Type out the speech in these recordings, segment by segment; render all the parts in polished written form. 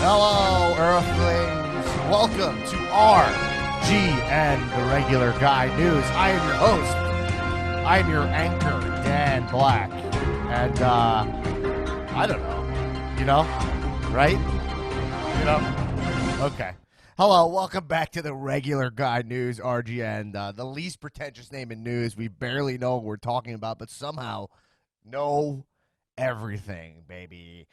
Hello, Earthlings. Welcome to RGN, the Regular Guy News. I am your host. I am your anchor, Dan Black. And, I don't know. Right? Okay. Hello, welcome back to the Regular Guy News, RGN, the least pretentious name in news. We barely know what we're talking about, but somehow know everything, baby.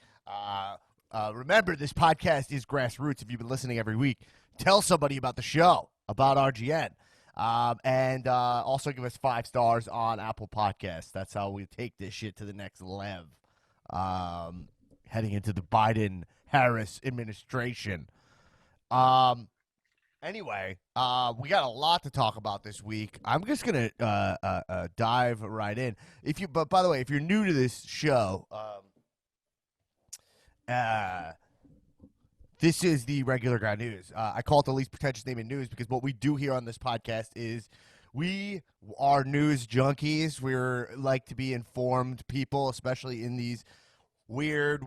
Remember, this podcast is grassroots. If you've been listening every week, tell somebody about the show, about RGN. And also give us 5 stars on Apple Podcasts. That's how we take this shit to the next level. Heading into the Biden-Harris administration. Anyway, we got a lot to talk about this week. I'm just gonna dive right in. But by the way, if you're new to this show, this is the Regular Guy News. I call it the least pretentious name in news because what we do here on this podcast is we are news junkies. We're like to be informed people, especially in these weird,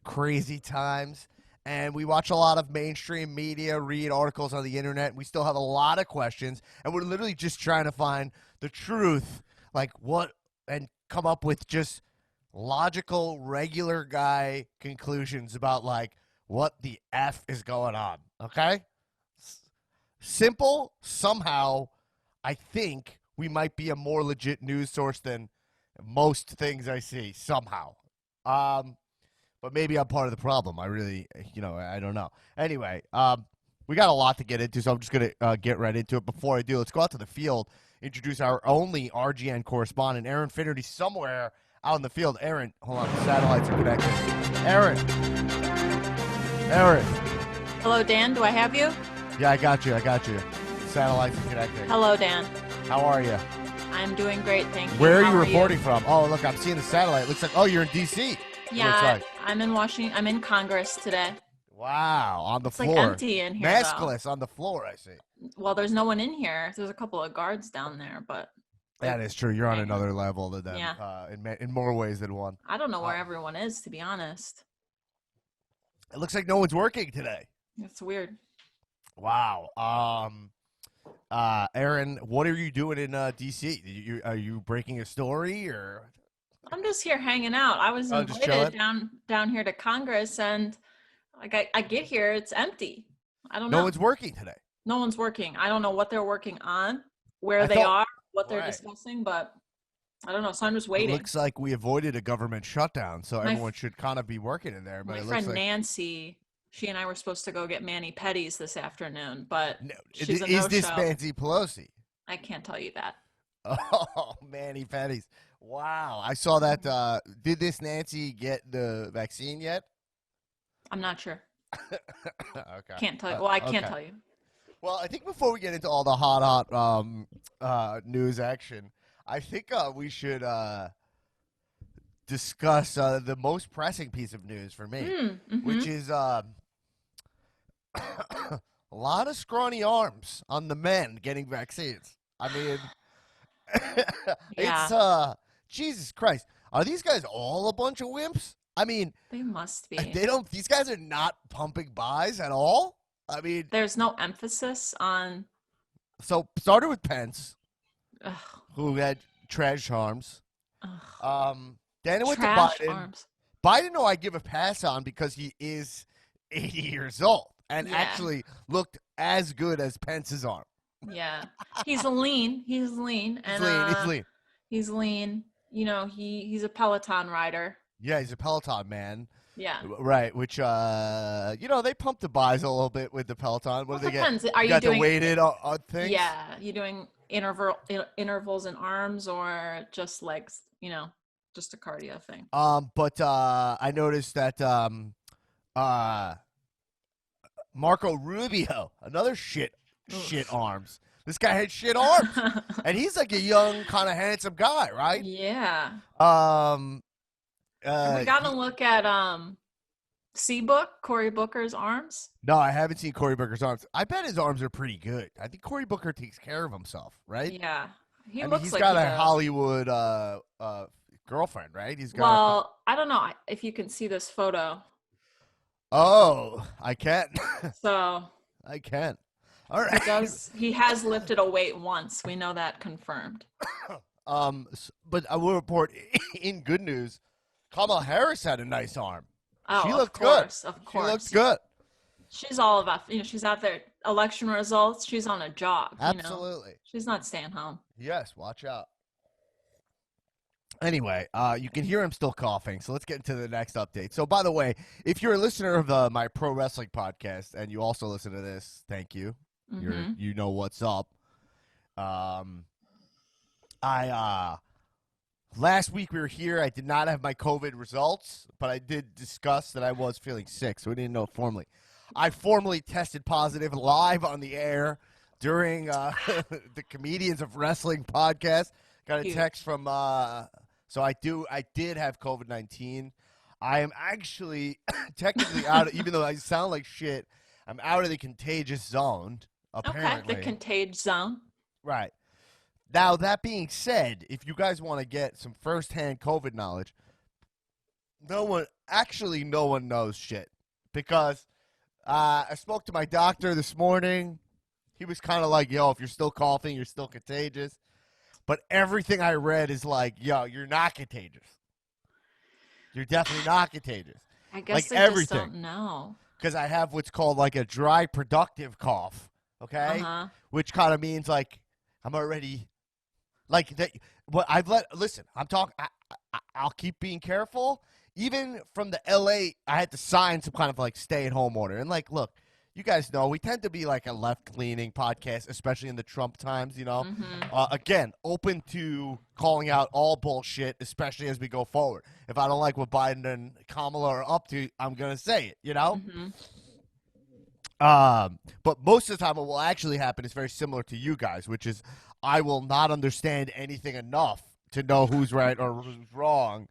crazy times. And we watch a lot of mainstream media, read articles on the internet. We still have a lot of questions, and we're literally just trying to find the truth, and come up with just logical, regular guy conclusions about, what the F is going on, okay? Simple, somehow, I think we might be a more legit news source than most things I see, somehow. But maybe I'm part of the problem. I really, I don't know. Anyway, we got a lot to get into, so I'm just going to get right into it. Before I do, let's go out to the field, introduce our only RGN correspondent, Aaron Finnerty, somewhere out in the field. Aaron, hold on, the satellites are connected. Aaron. Hello, Dan. Do I have you? Yeah, I got you. Satellites are connected. Hello, Dan. How are you? I'm doing great, thank you. Where are you reporting from? Oh, look, I'm seeing the satellite. It looks like, you're in D.C. Yeah, I'm in Washington. I'm in Congress today. Wow, on the floor. It's empty in here, Maskless on the floor, I see. Well, there's no one in here. There's a couple of guards down there, but... That is true. You're on another level than them, in more ways than one. I don't know where everyone is, to be honest. It looks like no one's working today. It's weird. Wow. Aaron, what are you doing in D.C.? Are you breaking a story or? I'm just here hanging out. I was invited down here to Congress, and I get here, it's empty. I don't know. No one's working today. No one's working. I don't know what they're working on, where they are, what they're discussing, but I don't know. So I'm just waiting. It looks like we avoided a government shutdown, so everyone should kind of be working in there. But my friend Nancy, she and I were supposed to go get mani-pedis this afternoon, but she's a no-show. Is this Nancy Pelosi? I can't tell you that. Oh, mani-pedis. Wow. I saw that. Did this Nancy get the vaccine yet? I'm not sure. Okay. Can't tell you. Well, I can't tell you. Well, I think before we get into all the hot news action, I think we should discuss the most pressing piece of news for me, which is a lot of scrawny arms on the men getting vaccines. I mean, it's Jesus Christ. Are these guys all a bunch of wimps? I mean, they must be. These guys are not pumping buys at all. I mean, there's no emphasis on. So started with Pence, Ugh. who had trash arms. Ugh. Then it went to Trash Biden. Arms. Biden, I give a pass on because he is 80 years old and actually looked as good as Pence's arm. Yeah, he's lean. He's lean. He's lean. He's a Peloton rider. Yeah, he's a Peloton man. Yeah. Right, which, they pump the buys a little bit with the Peloton. What do they depends. get? Are you got doing the weighted things? Yeah. You doing intervals in arms or just legs, just a cardio thing? But I noticed that Marco Rubio, another shit arms. This guy had shit arms. And he's like a young, kind of handsome guy, right? Yeah. Have we got to look at Cory Booker's arms? No, I haven't seen Cory Booker's arms. I bet his arms are pretty good. I think Cory Booker takes care of himself, right? Yeah. He's got a Hollywood girlfriend, right? I don't know if you can see this photo. Oh, I can. So I can. All right. he has lifted a weight once. We know that confirmed. But I will report in good news, Kamala Harris had a nice arm. She Oh, of looked good. course, of She looked course. good. She's all about, she's out there, election results, she's on a jog, Absolutely. She's not staying home. Yes, watch out. Anyway, you can hear him still coughing, so let's get into the next update. So, by the way, if you're a listener of my pro wrestling podcast and you also listen to this, thank you. You know what's up. Last week we were here. I did not have my COVID results, but I did discuss that I was feeling sick, so we didn't know formally. I formally tested positive live on the air during the Comedians of Wrestling podcast. Got a text from so I did have COVID-19. I am actually technically out, even though I sound like shit, I'm out of the contagious zone, apparently. Okay, the contagious zone. Right. Now, that being said, if you guys want to get some firsthand COVID knowledge, no one knows shit. Because I spoke to my doctor this morning. He was kind of like, yo, if you're still coughing, you're still contagious. But everything I read is like, yo, you're not contagious. You're definitely not contagious. I guess like they everything. just don't know. Because I have what's called like a dry productive cough, okay? Which kind of means like I'm already like that. But listen, I'm talking. I'll keep being careful. Even from the LA, I had to sign some kind of like stay-at-home order. And like, look, you guys know we tend to be like a left-leaning podcast, especially in the Trump times, you know. Again, open to calling out all bullshit, especially as we go forward. If I don't like what Biden and Kamala are up to, I'm going to say it, you know. But most of the time what will actually happen is very similar to you guys, which is I will not understand anything enough to know who's right or who's wrong.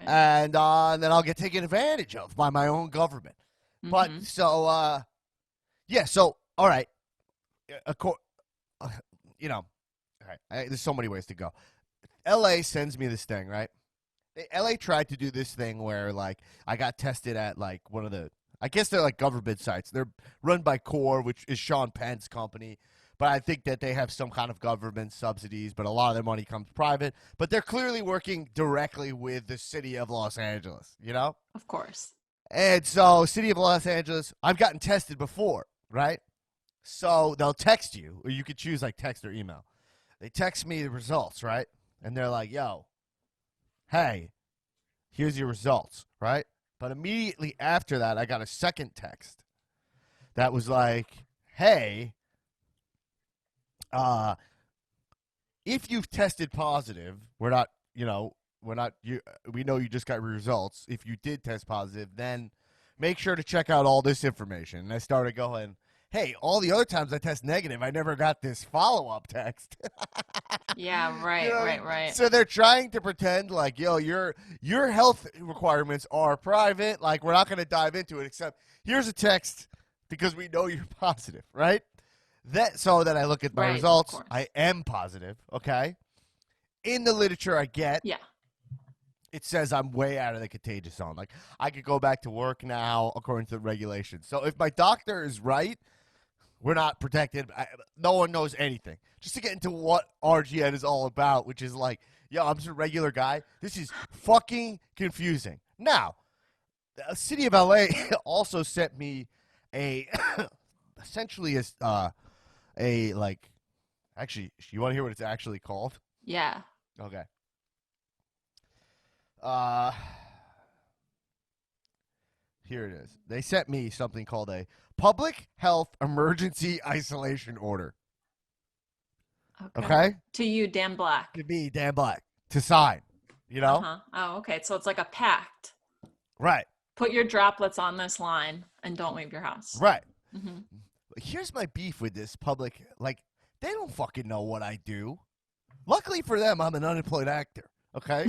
And then I'll get taken advantage of by my own government. But so, yeah, so, all right. You know, all right, there's so many ways to go. LA sends me this thing, right? LA tried to do this thing where, like, I got tested at, like, one of the, I guess they're, like, government sites. They're run by Core, which is Sean Penn's company. But I think that they have some kind of government subsidies, but a lot of their money comes private. But they're clearly working directly with the city of Los Angeles, you know? Of course. And so, city of Los Angeles, I've gotten tested before, right? So they'll text you, or you could choose like text or email. They text me the results, right? And they're like, yo, hey, here's your results, right? But immediately after that, I got a second text that was like, hey, if you've tested positive, we know you just got your results. If you did test positive, then make sure to check out all this information. And I started going, hey, all the other times I test negative, I never got this follow-up text. Yeah, right, you know? Right. So they're trying to pretend like, yo, your health requirements are private. Like, we're not going to dive into it, except here's a text because we know you're positive, right? So that I look at my results. I am positive, okay? In the literature I get, it says I'm way out of the contagious zone. Like, I could go back to work now according to the regulations. So if my doctor is right, we're not protected. No one knows anything. Just to get into what RGN is all about, which is like, yo, I'm just a regular guy. This is fucking confusing. Now, the city of LA also sent me essentially actually, you want to hear what it's actually called? Yeah. Okay. Here it is. They sent me something called a Public Health Emergency Isolation Order. Okay? To you, Dan Black. To me, Dan Black. To sign. You know? Oh, okay. So it's like a pact. Right. Put your droplets on this line and don't leave your house. Right. Here's my beef with this public. Like, they don't fucking know what I do. Luckily for them, I'm an unemployed actor. Okay?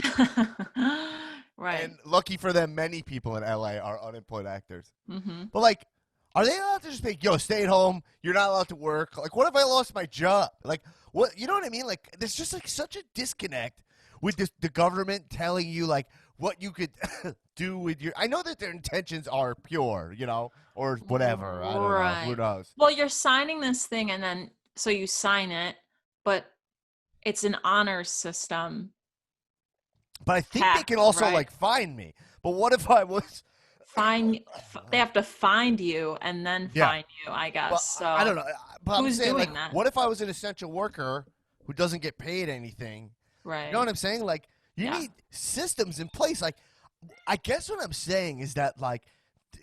Right. And lucky for them, many people in LA are unemployed actors. But, like, are they allowed to just be, yo, stay at home? You're not allowed to work. Like, what if I lost my job? Like, what? You know what I mean? Like, there's just, like, such a disconnect with the government telling you, like, what you could do with your. I know that their intentions are pure, or whatever. I don't know. Who Right. knows? Well, you're signing this thing and then so you sign it, but it's an honor system But I think they can hack, also right? like find me. But what if I was? They have to find you and then Yeah, find you, I guess. but I So don't know. But I'm who's saying, like, doing that? what if I was an essential worker who doesn't get paid anything? You know what Right. I'm saying? Like, you Yeah. need systems in place. Like, I guess what I'm saying is that, like,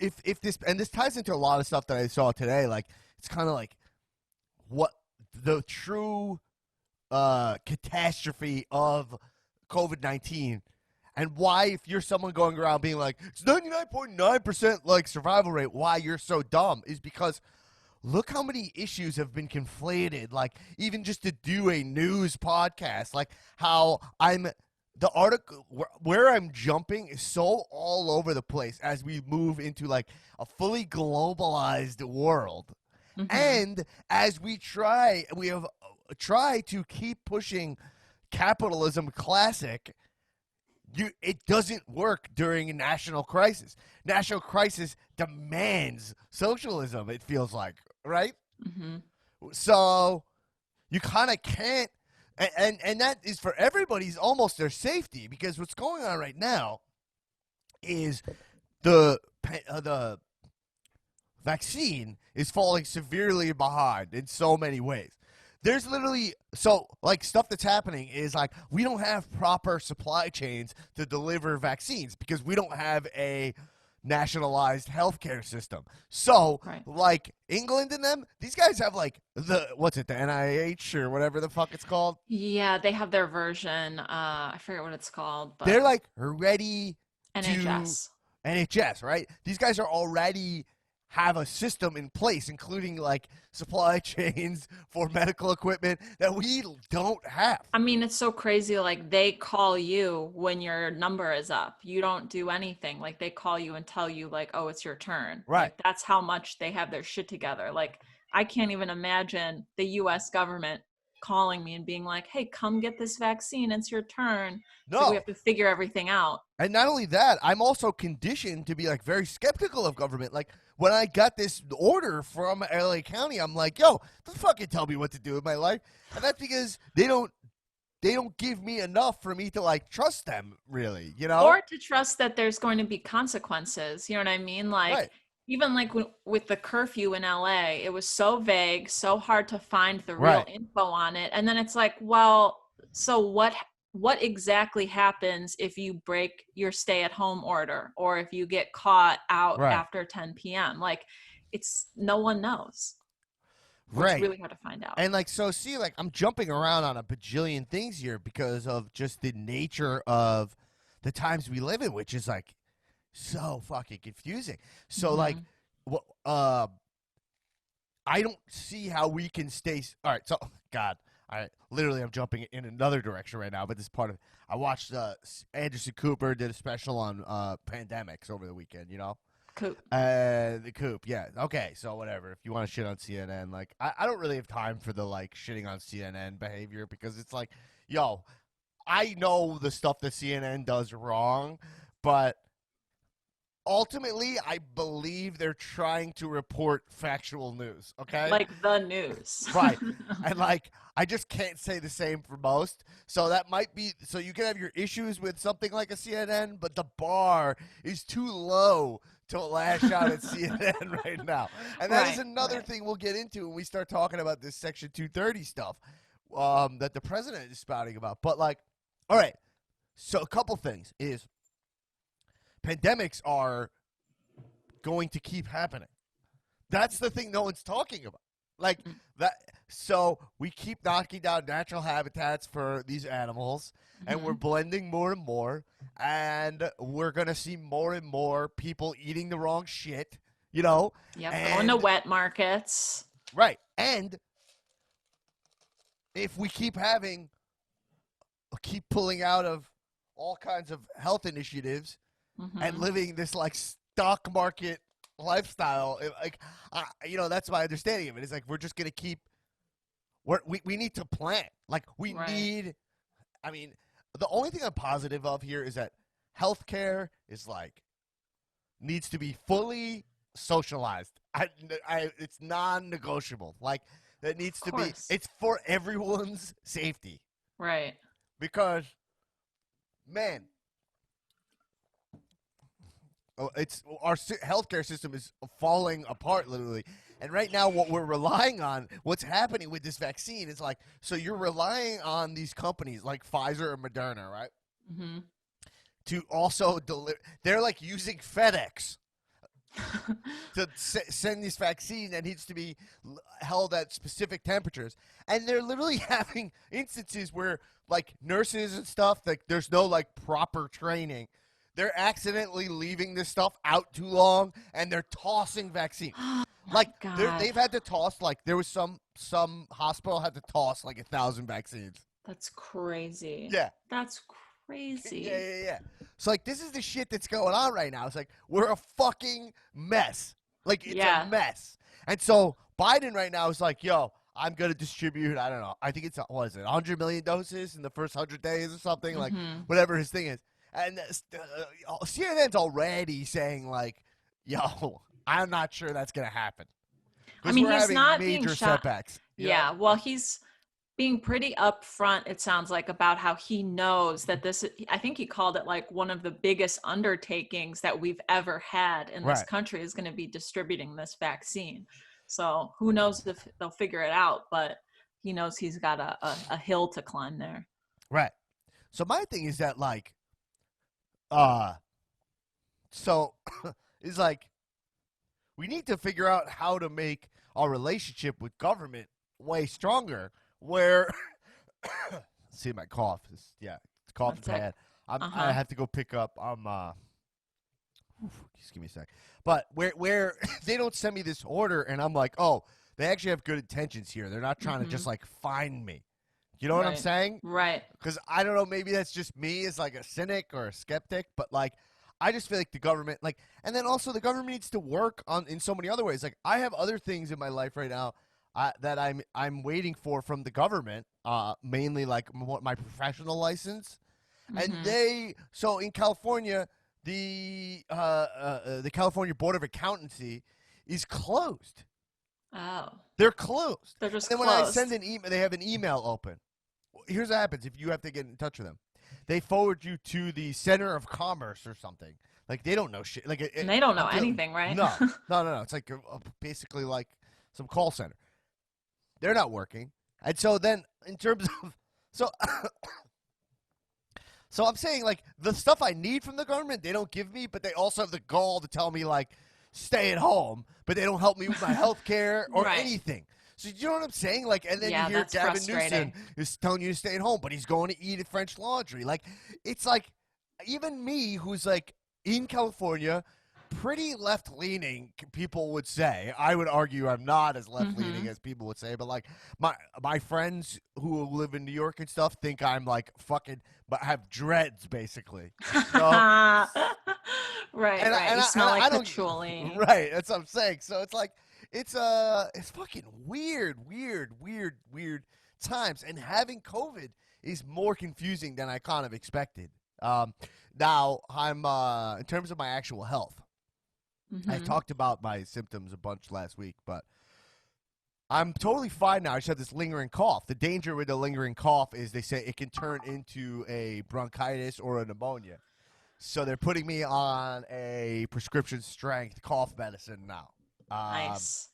if this, and this ties into a lot of stuff that I saw today. Like, it's kind of like what the true catastrophe of COVID-19, and why, if you're someone going around being like it's 99.9% like survival rate, why you're so dumb is because look how many issues have been conflated. Like, even just to do a news podcast, like how the article where I'm jumping is so all over the place as we move into like a fully globalized world. Mm-hmm. And as we have tried to keep pushing capitalism classic, it doesn't work during a national crisis. National crisis demands socialism, it feels like, right? Mm-hmm. So you kind of can't, and that is for everybody's almost their safety, because what's going on right now is the vaccine is falling severely behind in so many ways. There's literally like stuff that's happening is like we don't have proper supply chains to deliver vaccines because we don't have a nationalized healthcare system. So Right. like England and them, these guys have like the NIH or whatever the fuck it's called. Yeah, they have their version. I forget what it's called, They're but like ready to NHS. NHS, right? These guys are already have a system in place, including like supply chains for medical equipment that we don't have. I mean, it's so crazy. Like they call you when your number is up. You don't do anything. Like they call you and tell you, like, oh, it's your turn. Right. Like that's how much they have their shit together. Like I can't even imagine the US government calling me and being like, hey, come get this vaccine. It's your turn. It's like we No. have to figure everything out. And not only that, I'm also conditioned to be like very skeptical of government. Like when I got this order from LA County, I'm like, yo, don't fucking tell me what to do with my life. And that's because they don't give me enough for me to like trust them, really, Or to trust that there's going to be consequences. You know what I mean? Like Right. even like with the curfew in LA, it was so vague, so hard to find the real Right. info on it. And then it's like, well, so what exactly happens if you break your stay at home order or if you get caught out Right. after 10 p.m.? Like it's no one knows. Or it's Right. really hard to find out. And like, so see, like I'm jumping around on a bajillion things here because of just the nature of the times we live in, which is like so fucking confusing. So like, Hmm. what? I don't see how we can stay. All right, so God, I literally I'm jumping in another direction right now, but this is part of. I watched Anderson Cooper did a special on pandemics over the weekend. Cool. The Coop, yeah. Okay, so whatever. If you want to shit on CNN, like I don't really have time for the like shitting on CNN behavior because it's like, yo, I know the stuff that CNN does wrong, but ultimately I believe they're trying to report factual news, okay? Like the news. Right. And like I just can't say the same for most. So that might be so you can have your issues with something like a CNN, but the bar is too low to lash out at CNN right now. And that is Right, another right. thing we'll get into when we start talking about this Section 230 stuff that the president is spouting about. But like, all right, so a couple things is pandemics are going to keep happening. That's the thing no one's talking about. Like that, so we keep knocking down natural habitats for these animals, and we're Mm-hmm. blending more and more, and we're gonna see more and more people eating the wrong shit, Yep, going to and wet markets. right, and if we keep pulling out of all kinds of health initiatives and Hmm. living this like stock market lifestyle, like that's my understanding of it. It's like we're just gonna keep. We need to plan. Like we Right. need. I mean, the only thing I'm positive of here is that healthcare is like needs to be fully socialized. It's non-negotiable. Like it Of needs to be. course. It's for everyone's safety Right. because, man, it's our healthcare system is falling apart literally. And right now, what we're relying on, what's happening with this vaccine is like, so you're relying on these companies like Pfizer or Moderna, right, Hmm. to also deliver. They're like using FedEx to send this vaccine that needs to be held at specific temperatures, and they're literally having instances where like nurses and stuff, like there's no like proper training. They're accidentally leaving this stuff out too long, and they're tossing vaccine. Oh my Like God. they've had to toss, like there was some hospital had to toss like 1,000 vaccines. That's crazy. Yeah. That's Yeah, crazy. yeah, yeah. So like this is the shit that's going on right now. It's like we're a fucking mess. Like it's a Yeah. mess. And so Biden right now is like, yo, I'm gonna distribute. I don't know. I think it's what is it, 100 million doses in the first 100 days or something, like Hmm. whatever his thing is. And CNN's already saying like, yo, I'm not sure that's gonna happen I because mean, we're he's having not being major shot. setbacks. You know? Yeah. Well, he's being pretty upfront, it sounds like, about how he knows that this, I think he called it like one of the biggest undertakings that we've ever had in this Right. country is going to be distributing this vaccine. So who knows if they'll figure it out, but he knows he's got a hill to climb there. Right. So my thing is that like, uh, so it's like we need to figure out how to make our relationship with government way stronger. Where, see my cough is it's coughing That's it. bad. I Uh-huh. have to go pick up. Just give me a sec. But where they don't send me this order, and I'm like, oh, they actually have good intentions here. They're not trying to Hmm. just like find me. You know what I'm Right. saying? Right. Because I don't know, maybe that's just me as like a cynic or a skeptic, but like I just feel like the government, like, and then also the government needs to work on in so many other ways. Like I have other things in my life right now that I'm waiting for from the government, mainly like my professional license, and Hmm. so in California the California Board of Accountancy is closed. Oh, They're closed. they're And just then when I send closed. an email, they have an email open. Here's what happens if you have to get in touch with them. They forward you to the Center of Commerce or something. Like they don't know shit. Like And they don't know until anything, right? no. It's like basically like some call center. They're not working, and so then in terms of so so I'm saying like the stuff I need from the government they don't give me, but they also have the gall to tell me like stay at home, but they don't help me with my health care or Right. anything. So you know what I'm saying? Like, and then you Yeah, hear that's Gavin Newsom frustrating. is telling you to stay at home, but he's going to eat at French Laundry. Like, it's like even me, who's like in California, pretty left leaning. People would say. I would argue I'm not as left leaning Hmm. as people would say, but like my friends who live in New York and stuff think I'm like fucking, but have dreads basically. You know, Right, right. You and smell I like don't patchouli. right. That's what I'm saying. So it's like it's fucking weird times, and having COVID is more confusing than I kind of expected. Um, Now I'm in terms of my actual health. I Hmm. talked about my symptoms a bunch last week, but I'm totally fine now. I just have this lingering cough. The danger with the lingering cough is they say it can turn into a bronchitis or a pneumonia. So they're putting me on a prescription strength cough medicine now. Um, Nice.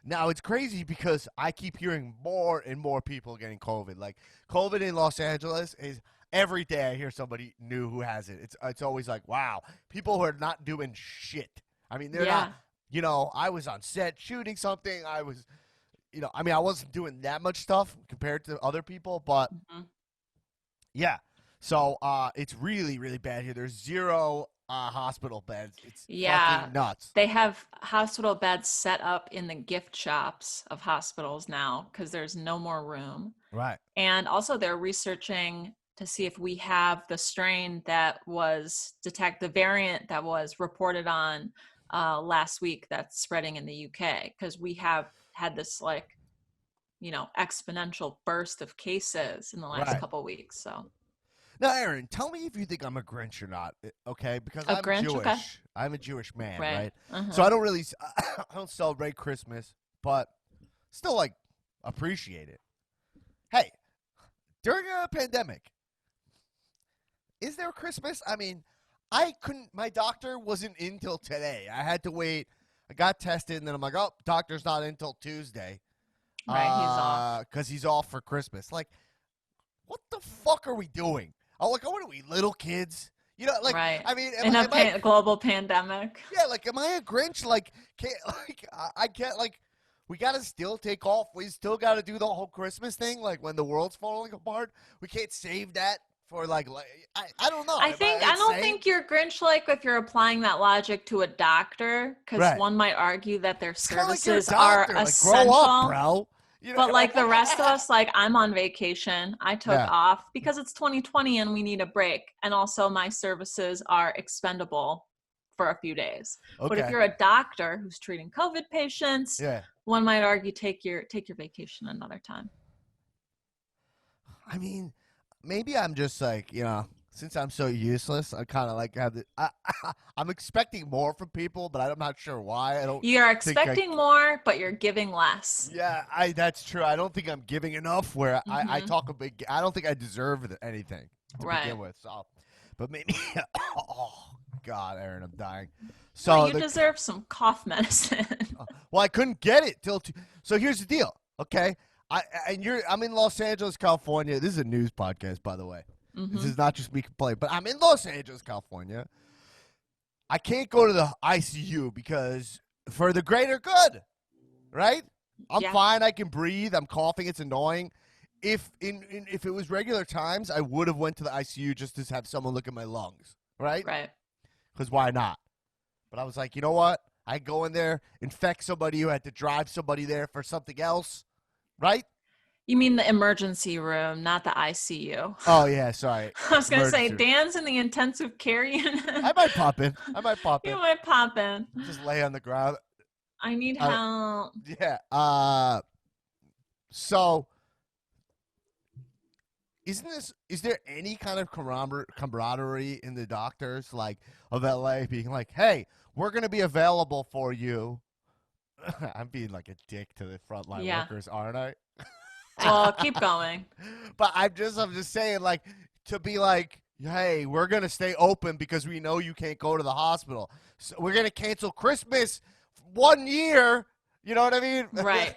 Now it's crazy because I keep hearing more and more people getting COVID. Like COVID in Los Angeles is every day I hear somebody new who has it. It's always like, wow, people who are not doing shit. I mean, they're not. Yeah. You know, I was on set shooting something. I was, I mean, I wasn't doing that much stuff compared to other people, but Hmm. yeah. So it's really bad here. There's zero hospital beds. It's Yeah. fucking nuts. They have hospital beds set up in the gift shops of hospitals now because there's no more room. Right. And also, they're researching to see if we have the strain that was the variant that was reported on last week that's spreading in the UK, because we have had this like, exponential burst of cases in the last Right. couple weeks. So, Now, Aaron, tell me if you think I'm a Grinch or not, okay? Because A I'm Grinch? Okay. Jewish. I'm a Jewish man, Right. right? So Uh-huh. I don't really, I don't celebrate Christmas, but still, like, appreciate it. Hey, during a pandemic, is there Christmas? I mean, I couldn't. My doctor wasn't in till today. I had to wait. I got tested, and then I'm like, oh, doctor's not in till Tuesday, Right. He's off. because he's off for Christmas. Like, what the fuck are we doing? Oh, like, what are we, little kids? You know, like, Right. I mean, In a am I? global pandemic. Yeah, like, am I a Grinch? Like, can't, like, I can't, like, we gotta still take off. We still gotta do the whole Christmas thing, like when the world's falling apart. We can't save that for like I don't know. Am I I don't insane? think you're Grinch like if you're applying that logic to a doctor, because Right. one might argue that their It's kind of like your services are doctor. Like, grow up, essential. bro. You But like know? the rest of us, like I'm on vacation. I took Yeah. off because it's 2020 and we need a break. And also my services are expendable for a few days. But if Okay. you're a doctor who's treating COVID patients, Yeah. one might argue take your vacation another time. I mean, maybe I'm just like, since I'm so useless, I kind of like have the. I'm expecting more from people, but I'm not sure why. I don't You're think I. expecting more, but you're giving less. Yeah, that's true. I don't think I'm giving enough. Where I Mm-hmm. talk a big. I don't think I deserve anything to Right. begin with. So, but maybe. Oh God, Aaron, I'm dying. Well, So you deserve some cough medicine. well, I couldn't get it till. So here's the deal. Okay, I'm in Los Angeles, California. This is a news podcast, by the way. This Mm-hmm. is not just me complaining, but I'm in Los Angeles, California. I can't go to the ICU because for the greater good, right? I'm Yeah. fine. I can breathe. I'm coughing. It's annoying. If it was regular times, I would have went to the ICU just to have someone look at my lungs, right? Right. Because why not? But I was like, you know what? I go in there, infect somebody who had to drive somebody there for something else, right? You mean the emergency room, not the ICU. Oh yeah, sorry. I was gonna say Emergency room. Dan's in the intensive care unit. I might pop in. I might pop You in. might pop in. Just lay on the ground. I need Uh, help. yeah. So is there any kind of camaraderie in the doctors like of LA being like, hey, we're gonna be available for you? I'm being like a dick to the frontline Yeah. workers, aren't I? Well, keep going. But I'm just saying, like, to be like, hey, we're gonna stay open because we know you can't go to the hospital. So we're gonna cancel Christmas 1 year. You know what I mean? Right.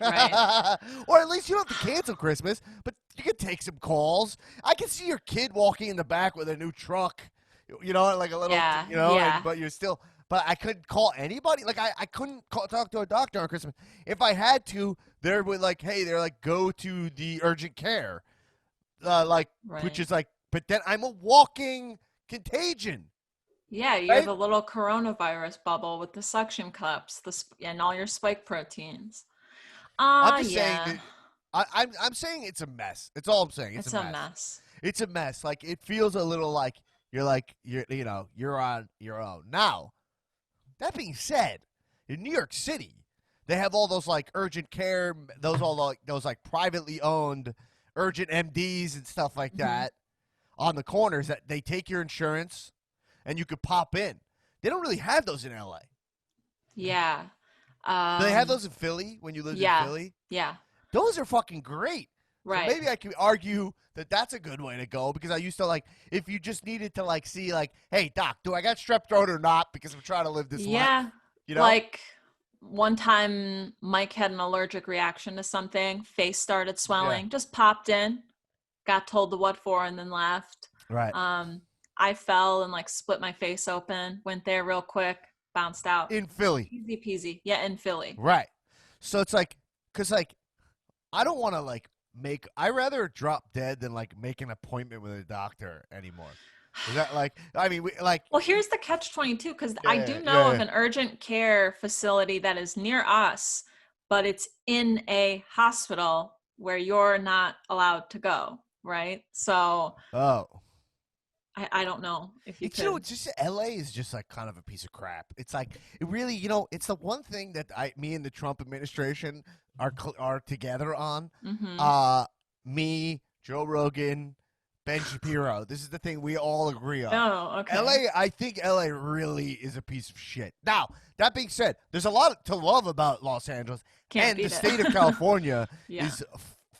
Or at least you don't have to cancel Christmas, but you can take some calls. I can see your kid walking in the back with a new truck. You know, like a little, Yeah, and, but you're still. But I couldn't call anybody. Like I couldn't talk to a doctor on Christmas. If I had to, they're like, hey, they're like, go to the urgent care, which Right. is like, but then I'm a walking contagion. Yeah, you're Right? the little coronavirus bubble with the suction cups, and all your spike proteins. I'm just saying Yeah. that I'm saying it's a mess. That's all I'm saying. It's It's a a mess. mess. It's a mess. Like it feels a little like you're on your own. Now, that being said, in New York City, they have all those like urgent care, those like privately owned urgent MDs and stuff like Mm-hmm. that on the corners that they take your insurance and you could pop in. They don't really have those in LA. Yeah. Do they have those in Philly when you lived in Philly? Yeah. Those are fucking great. Right. So maybe I could argue that that's a good way to go because I used to like if you just needed to like see like, hey doc, do I got strep throat or not? Because I'm trying to live this life. You know? Like one time Mike had an allergic reaction to something, face started swelling, just popped in, got told the what for, and then left. Right. I fell and like split my face open, went there real quick, bounced out. In Philly. Easy peasy. Yeah, in Philly. Right. So it's like, because like, I don't want to like I rather drop dead than like make an appointment with a doctor anymore. Is that like, I mean, Well, here's the catch-22 because I do know of an urgent care facility that is near us, but it's in a hospital where you're not allowed to go, right? So I don't know if you could. You know, it's just LA is just like kind of a piece of crap. It's like it really, it's the one thing that me and the Trump administration are together on. Mm-hmm. Me, Joe Rogan, Ben Shapiro. This is the thing we all agree on. Oh, okay. LA, I think LA really is a piece of shit. Now, that being said, there's a lot to love about Los Angeles, Can't and the beat state it. of California Yeah. is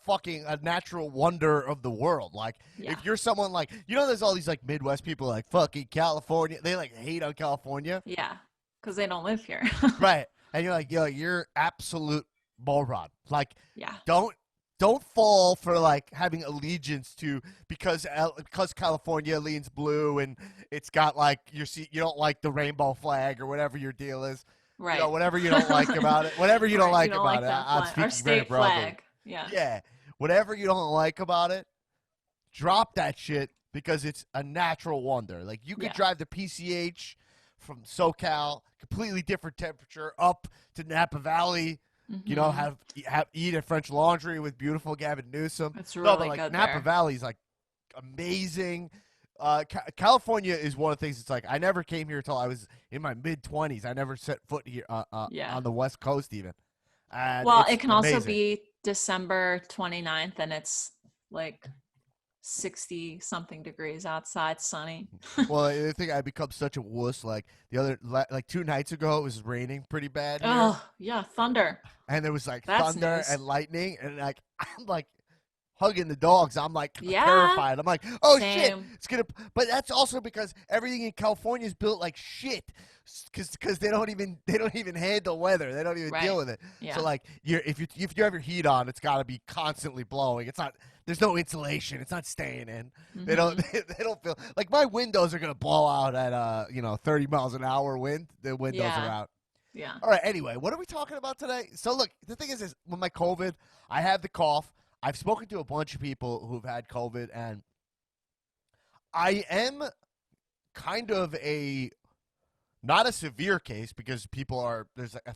fucking a natural wonder of the world. Like, Yeah. if you're someone like, there's all these like Midwest people like fucking California. They like hate on California, Yeah. Because they don't live here. right? And you're like, yo, you're absolute moron. Like, Yeah. don't fall for like having allegiance to because California leans blue and it's got like you don't like the rainbow flag or whatever your deal is. Right. Whatever you don't like about it. Whatever you don't Right. You like don't about like it. that I'm flag. Our speaking very state broadly. flag. Yeah. Yeah. Whatever you don't like about it, drop that shit because it's a natural wonder. Like you could Yeah. drive the PCH from SoCal, completely different temperature, up to Napa Valley. You know, Mhm. eat at French Laundry with beautiful Gavin Newsom. It's No, really but like good Napa there. Valley's like amazing. California is one of the things. It's like I never came here until I was in my mid-20s. I never set foot here Yeah. on the West Coast even, and Well, it's it can also amazing. be December 29th and it's like 60 something degrees outside, sunny. Well, I think I become such a wuss. Like like 2 nights ago, it was raining pretty bad here, Oh, yeah, thunder. and there was like That's thunder news. and lightning, and like I'm like hugging the dogs. I'm like Yeah. terrified. I'm like, oh shit, Same. it's gonna. But that's also because everything in California is built like shit, because they don't even handle weather. They don't even deal Right. with it. Yeah. So like, if you have your heat on, it's got to be constantly blowing. It's not. There's no insulation. It's not staying in. They don't. Mhm. They don't feel like my windows are gonna blow out at 30 miles an hour wind. The windows are Yeah. out. Yeah. All right. Anyway, what are we talking about today? So look, the thing is with my COVID, I have the cough. I've spoken to a bunch of people who've had COVID, and I am kind of not a severe case because there's like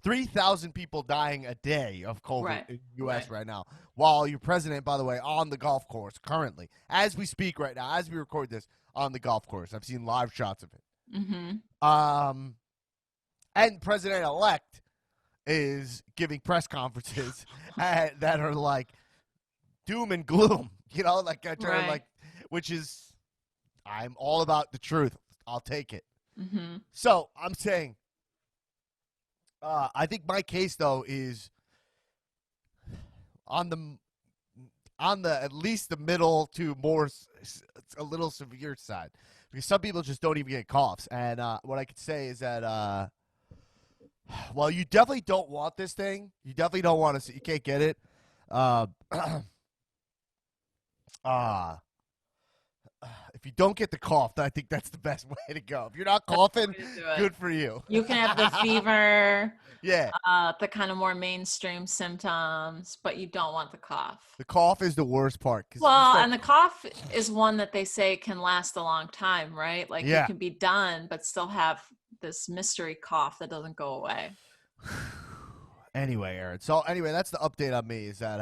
3,000 people dying a day of COVID Right. in the U.S. Right. right now. While your president, by the way, on the golf course currently, as we speak right now, as we record this, on the golf course. I've seen live shots of it. Mhm. And president-elect is giving press conferences that are like doom and gloom, like Right. which is I'm all about the truth. I'll take it. Mhm. So I'm saying, I think my case though is on the at least the middle to more a little severe side because some people just don't even get coughs. And what I could say is that well, you definitely don't want this thing. You definitely don't want to. You can't get it. Uh, if you don't get the cough, I think that's the best way to go. If you're not That's the coughing, way to do it. good for you. You can have the fever, Yeah, the kind of more mainstream symptoms, but you don't want the cough. the cough is the worst part. Well, and the cough is one that they say can last a long time, right? Like you Yeah. can be done, but still have this mystery cough that doesn't go away. Anyway, Aaron. So anyway, that's the update on me. Is that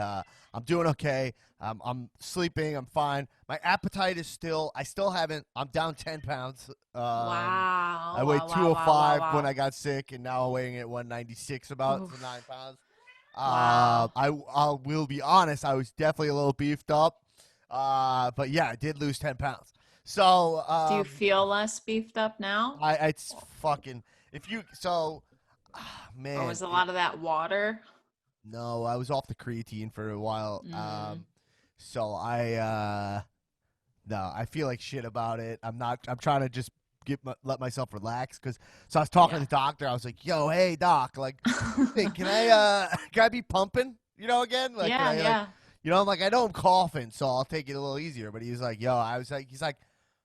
I'm doing okay. I'm sleeping. I'm fine. My appetite is I still haven't. I'm down 10 pounds. Wow. I weighed wow, 205 wow, wow. when I got sick, and now I'm weighing at 196 about Oof. for 9 pounds. Wow. I will be honest. I was definitely a little beefed up. But yeah, I did lose 10 pounds. So Do you feel less beefed up now? it's fucking if you so. Man, Or was a lot of that water? no, I was off the creatine for a while. Mm. So no, I feel like shit about it. I'm trying to just let myself relax so I was talking Yeah. to the doctor. I was like, "Yo, hey doc, like, hey, can I be pumping? Again? Like, yeah, can I, yeah. I'm like, I know I'm coughing, so I'll take it a little easier." But he was like, "Yo," he's like,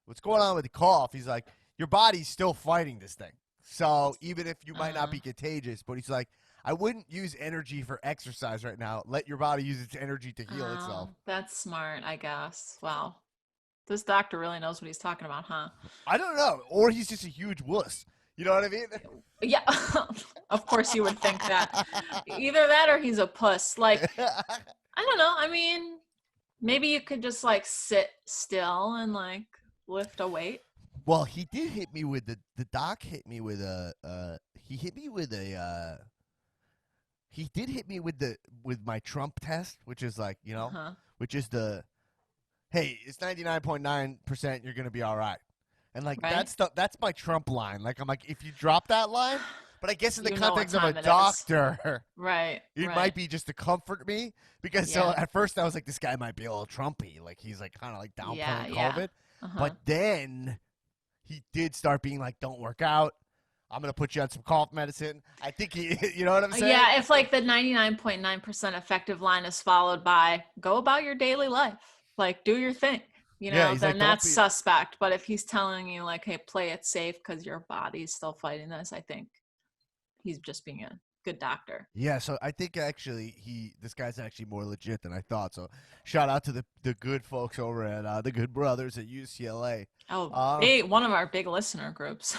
"What's going on with the cough?" He's like, "Your body's still fighting this thing. So even if you might not be contagious," but he's like, "I wouldn't use energy for exercise right now. Let your body use its energy to heal itself." That's smart, I guess. Wow. This doctor really knows what he's talking about, huh? I don't know. Or he's just a huge wuss. You know what I mean? Yeah. Of course you would think that. Either that or he's a puss. Like, I don't know. I mean, maybe you could just like sit still and like lift a weight. Well, he did hit me with the doc hit me with he hit me with a he did hit me with my Trump test, which is like, Uh-huh. which is the hey, it's 99.9% you're gonna be all right. And like Right? that's my Trump line. Like I'm like, if you drop that line, but I guess in the You know what context of a time it is. doctor, Right, it might right. be just to comfort me because so Yeah. at first I was like, this guy might be a little Trumpy, like he's like kind of like Yeah, downplaying yeah. COVID, Uh-huh. but then he did start being like, don't work out. I'm gonna put you on some cough medicine. I think he, you know what I'm saying? Yeah, if like the 99.9% effective line is followed by go about your daily life, like do your thing, Yeah, he's then like, don't that's be. suspect. But if he's telling you like, hey, play it safe because your body's still fighting this, I think he's just being a good doctor. Yeah, so I think actually this guy's actually more legit than I thought. So shout out to the good folks over at the Good Brothers at UCLA. Oh, Uh, one of our big listener groups,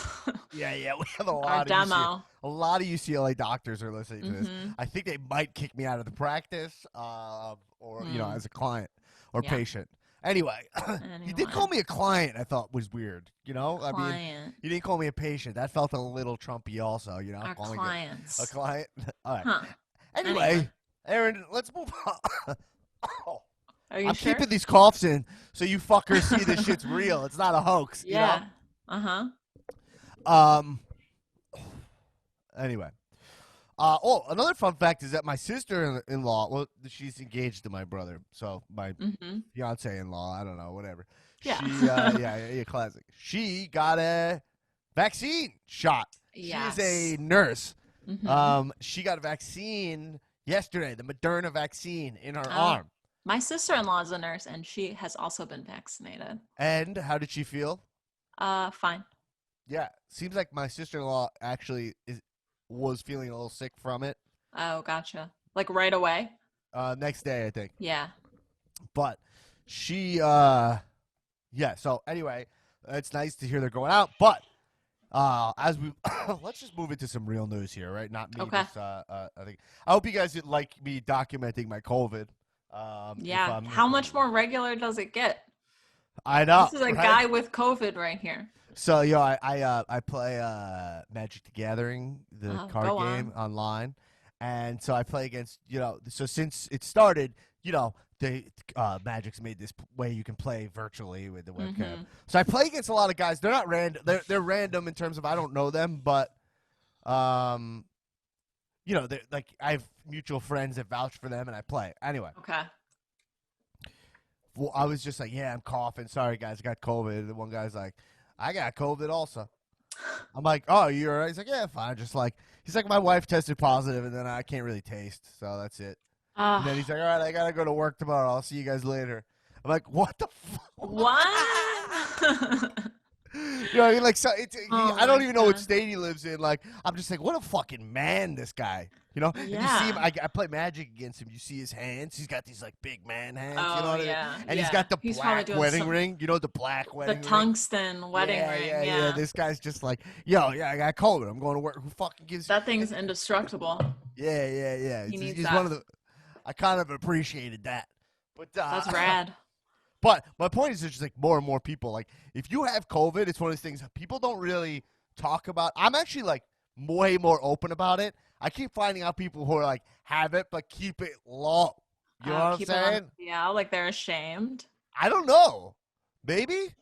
yeah, we have our demo. A lot of UCLA doctors are listening to this. Mm-hmm. I think they might kick me out of the practice, or Hmm. as a client or Yeah. patient. Anyway, he did call Anyway, me a client. I thought was weird. I mean, client. he didn't call me a patient. That felt a little Trumpy, also. Our Calling it a clients. client. All right. Huh. Anyway, Anyway, Aaron, let's move on. Oh, are you I'm sure? keeping these coughs in so you fuckers see this shit's real. It's not a hoax, Yeah. Uh-huh. Um. Anyway. Another fun fact is that my sister-in-law, well, she's engaged to my brother, so my Mm-hmm. fiance-in-law, I don't know, whatever. Yeah. Yeah, classic. She got a vaccine shot. She is Yes. a nurse. Mm-hmm. She got a vaccine yesterday, the Moderna vaccine in her Oh, arm. my sister-in-law is a nurse, and she has also been vaccinated. And how did she feel? Fine. Yeah, seems like my sister-in-law actually was feeling a little sick from it. Oh, gotcha. Like right away? Next day, I think. Yeah. But she, yeah. So anyway, it's nice to hear they're going out. But as we let's just move into some real news here, right? Not me. Okay. Just I think I hope you guys did like me documenting my COVID. If Yeah. I'm, How much more regular does it get? I know, This is a right? guy with COVID right here. So I play Magic the Gathering, the Oh, card go game on. online, and so I play against So since it started, they Magic's made this way you can play virtually with the webcam. Mm-hmm. So I play against a lot of guys. They're not random. They're random in terms of I don't know them, but um, they're like I have mutual friends that vouch for them, and I play anyway. Okay. Well, I was just like, yeah, I'm coughing. Sorry, guys, I got COVID. And one guy's like, I got COVID also. I'm like, oh, you all right? He's like, yeah, fine. Just like, he's like, my wife tested positive, and then I can't really taste, so that's it. And then he's like, all right, I gotta go to work tomorrow. I'll see you guys later. I'm like, what the fuck? What? I mean, like, so Oh I my don't even know what God. state he lives in. Like, I'm just like, what a fucking man, this guy. And you see him. Yeah. I play Magic against him. You see his hands. He's got these like big man hands. You know Oh what I mean? yeah. And he's Yeah. got the He's probably black doing wedding some ring. You know the black the wedding ring. tungsten wedding ring. Yeah. Yeah. This guy's just like, yo, yeah, I got COVID. I'm going to work. Who fucking gives? That thing's And indestructible. yeah. He needs He's one that. of the. I kind of appreciated that, but That's rad. but my point is, there's just like more and more people. Like, if you have COVID, it's one of those things people don't really talk about. I'm actually like way more open about it. I keep finding out people who are like have it but keep it low. You know what I'm Keep it on. saying? Yeah, like they're ashamed. I don't know. Maybe.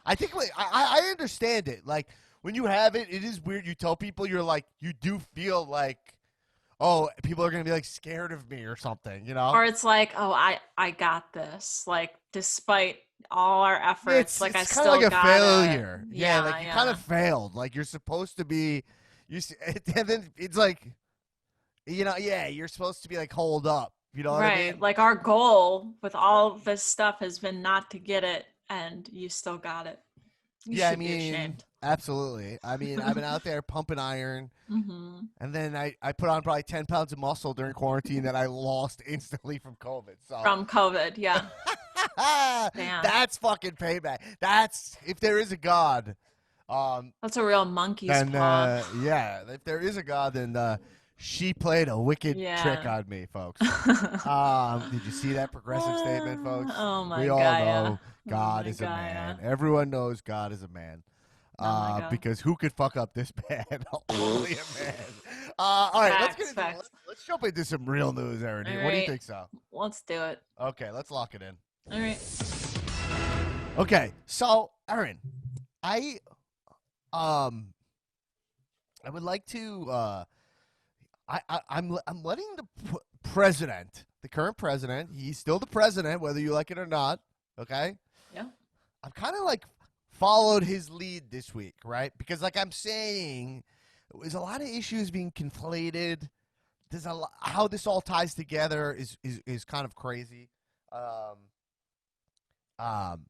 I think like, I understand it. Like when you have it, it is weird. You tell people you're like you do feel like, oh, people are gonna be like scared of me or something. Or it's like, oh, I got this. Like despite all our efforts, like I It's kind of still like a got it. failure. Yeah, Yeah, like you kind yeah. of failed. Like you're supposed to be. And then it's like, yeah, you're supposed to be like holed up. You know what I Right. mean? Like our goal with all this stuff has been not to get it, and you still got it. You Yeah, I should be mean, ashamed. absolutely. I mean, I've been out there pumping iron, Hmm. and then I put on probably 10 pounds of muscle during quarantine that I lost instantly from COVID. So From COVID, yeah. Damn. that's fucking payback. That's if there is a God. That's a real monkey's Then paw. yeah, if there is a God, then she played a wicked trick Yeah. on me, folks. Did you see that progressive statement, folks? Oh We my all Gaia. know Oh God my is a Gaia. man. Everyone knows God is a man. Oh my God. Because who could fuck up this bad? Only a man. All right, Facts, facts. let's jump into some real news, Aaron. All What do you right. think, so? Let's do it. Okay, let's lock it in. All right. Okay, so Aaron, I um I would like to I'm letting the president, the current president, he's still the president whether you like it or not, okay? Yeah. I've kind of like followed his lead this week, right? Because like I'm saying, there's a lot of issues being conflated. There's a lot, how this all ties together is kind of crazy. Um um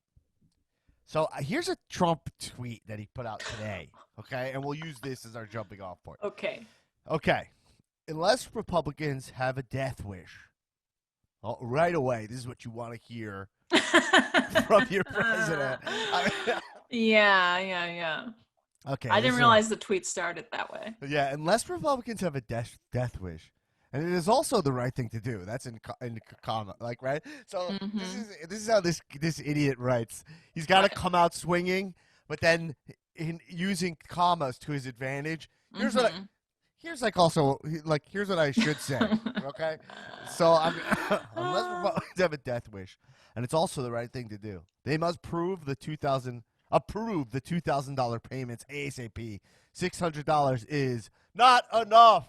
so here's a Trump tweet that he put out today, okay? And we'll use this as our jumping off point. Okay. Okay. Unless Republicans have a death wish, right away, this is what you want to hear from your president. Yeah. Okay, I this didn't is realize the tweet started that way. yeah. Unless Republicans have a death wish, and it is also the right thing to do. That's in comma, like right. So Mm-hmm. this is how this idiot writes. He's got to Right. come out swinging, but then in using commas to his advantage. Here's what Mm-hmm. here's like also like here's what I should say. Okay, so I'm unless Republicans have a death wish, and it's also the right thing to do. They must approve the $2,000 payments ASAP. $600 is not enough.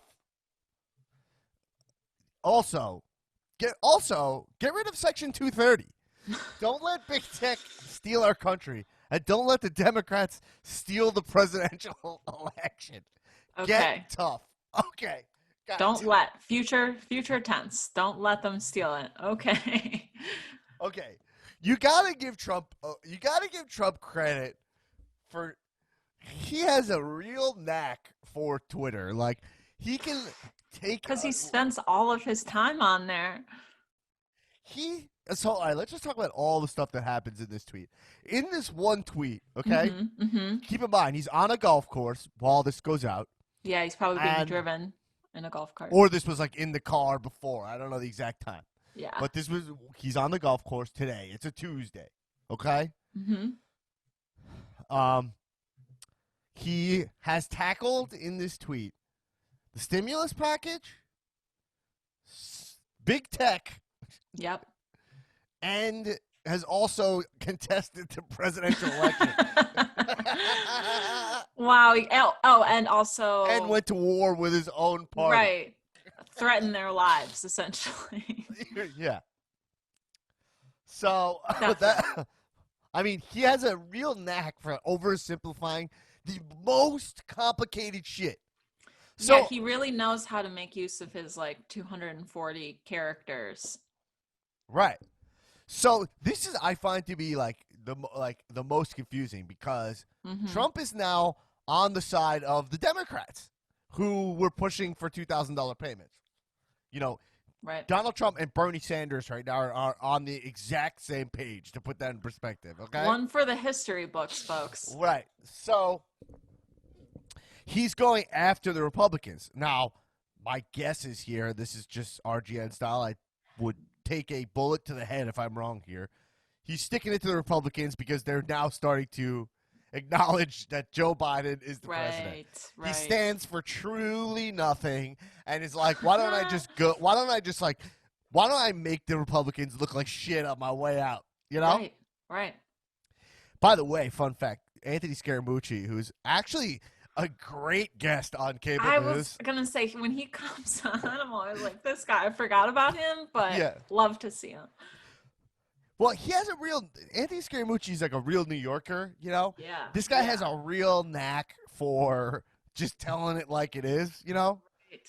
Also, get rid of Section 230. Don't let big tech steal our country, and don't let the Democrats steal the presidential election. Get Okay. tough. Okay. Don't let future tense. Don't let them steal it. Okay. Okay. You gotta give Trump. You gotta give Trump credit for. He has a real knack for Twitter. Like he can take. Because he spends all of his time on there. So all right. Let's just talk about all the stuff that happens in this tweet. In this one tweet, okay. Mm-hmm. Mm-hmm. Keep in mind he's on a golf course while this goes out, Yeah, he's probably being and driven in a golf cart. or this was like in the car before. I don't know the exact time. Yeah. But he's on the golf course today. It's a Tuesday. Okay? Mm-hmm. Um he has tackled in this tweet the stimulus package, big tech, Yep. and has also contested the presidential election. Wow. Oh, and also And went to war with his own party. right. Threaten their lives, essentially. Yeah. So I mean, he has a real knack for oversimplifying the most complicated shit. So Yeah, he really knows how to make use of his like 240 characters. right. So this is I find to be like the most confusing because Mm-hmm. Trump is now on the side of the Democrats who were pushing for $2,000 payments. You know, Right. Donald Trump and Bernie Sanders right now are on the exact same page, to put that in perspective, okay? One for the history books, folks. Right. So he's going after the Republicans. Now, my guess is here, this is just RGN style. I would take a bullet to the head if I'm wrong here. He's sticking it to the Republicans because they're now starting to acknowledge that Joe Biden is the president. Right. He stands for truly nothing and is like, why don't I make the Republicans look like shit on my way out? You know? Right. By the way, fun fact, Anthony Scaramucci, who's actually a great guest on cable I news. was gonna say when he comes on, I'm always like, this guy. I forgot about him, but Yeah. love to see him. Well, he has Anthony Scaramucci's like a real New Yorker, you know? Yeah. This guy has a real knack for just telling it like it is, you know? Right.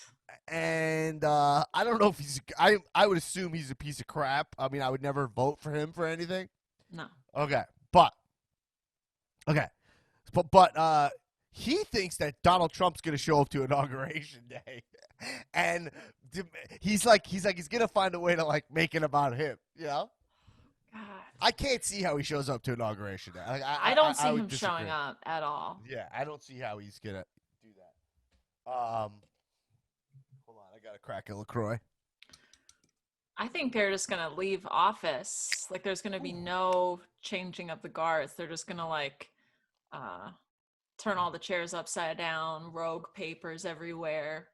And I don't know if I would assume he's a piece of crap. I mean, I would never vote for him for anything. No. Okay. But he thinks that Donald Trump's going to show up to Inauguration Day. And he's going to find a way to like make it about him, you know? God. I can't see how he shows up to Inauguration Day. I don't see would him disagree. showing up at all. Yeah, I don't see how he's going to do that. Hold on, I got to crack a LaCroix. I think they're just gonna leave office. Like there's gonna be no changing of the guards. They're just gonna like turn all the chairs upside down, rogue papers everywhere.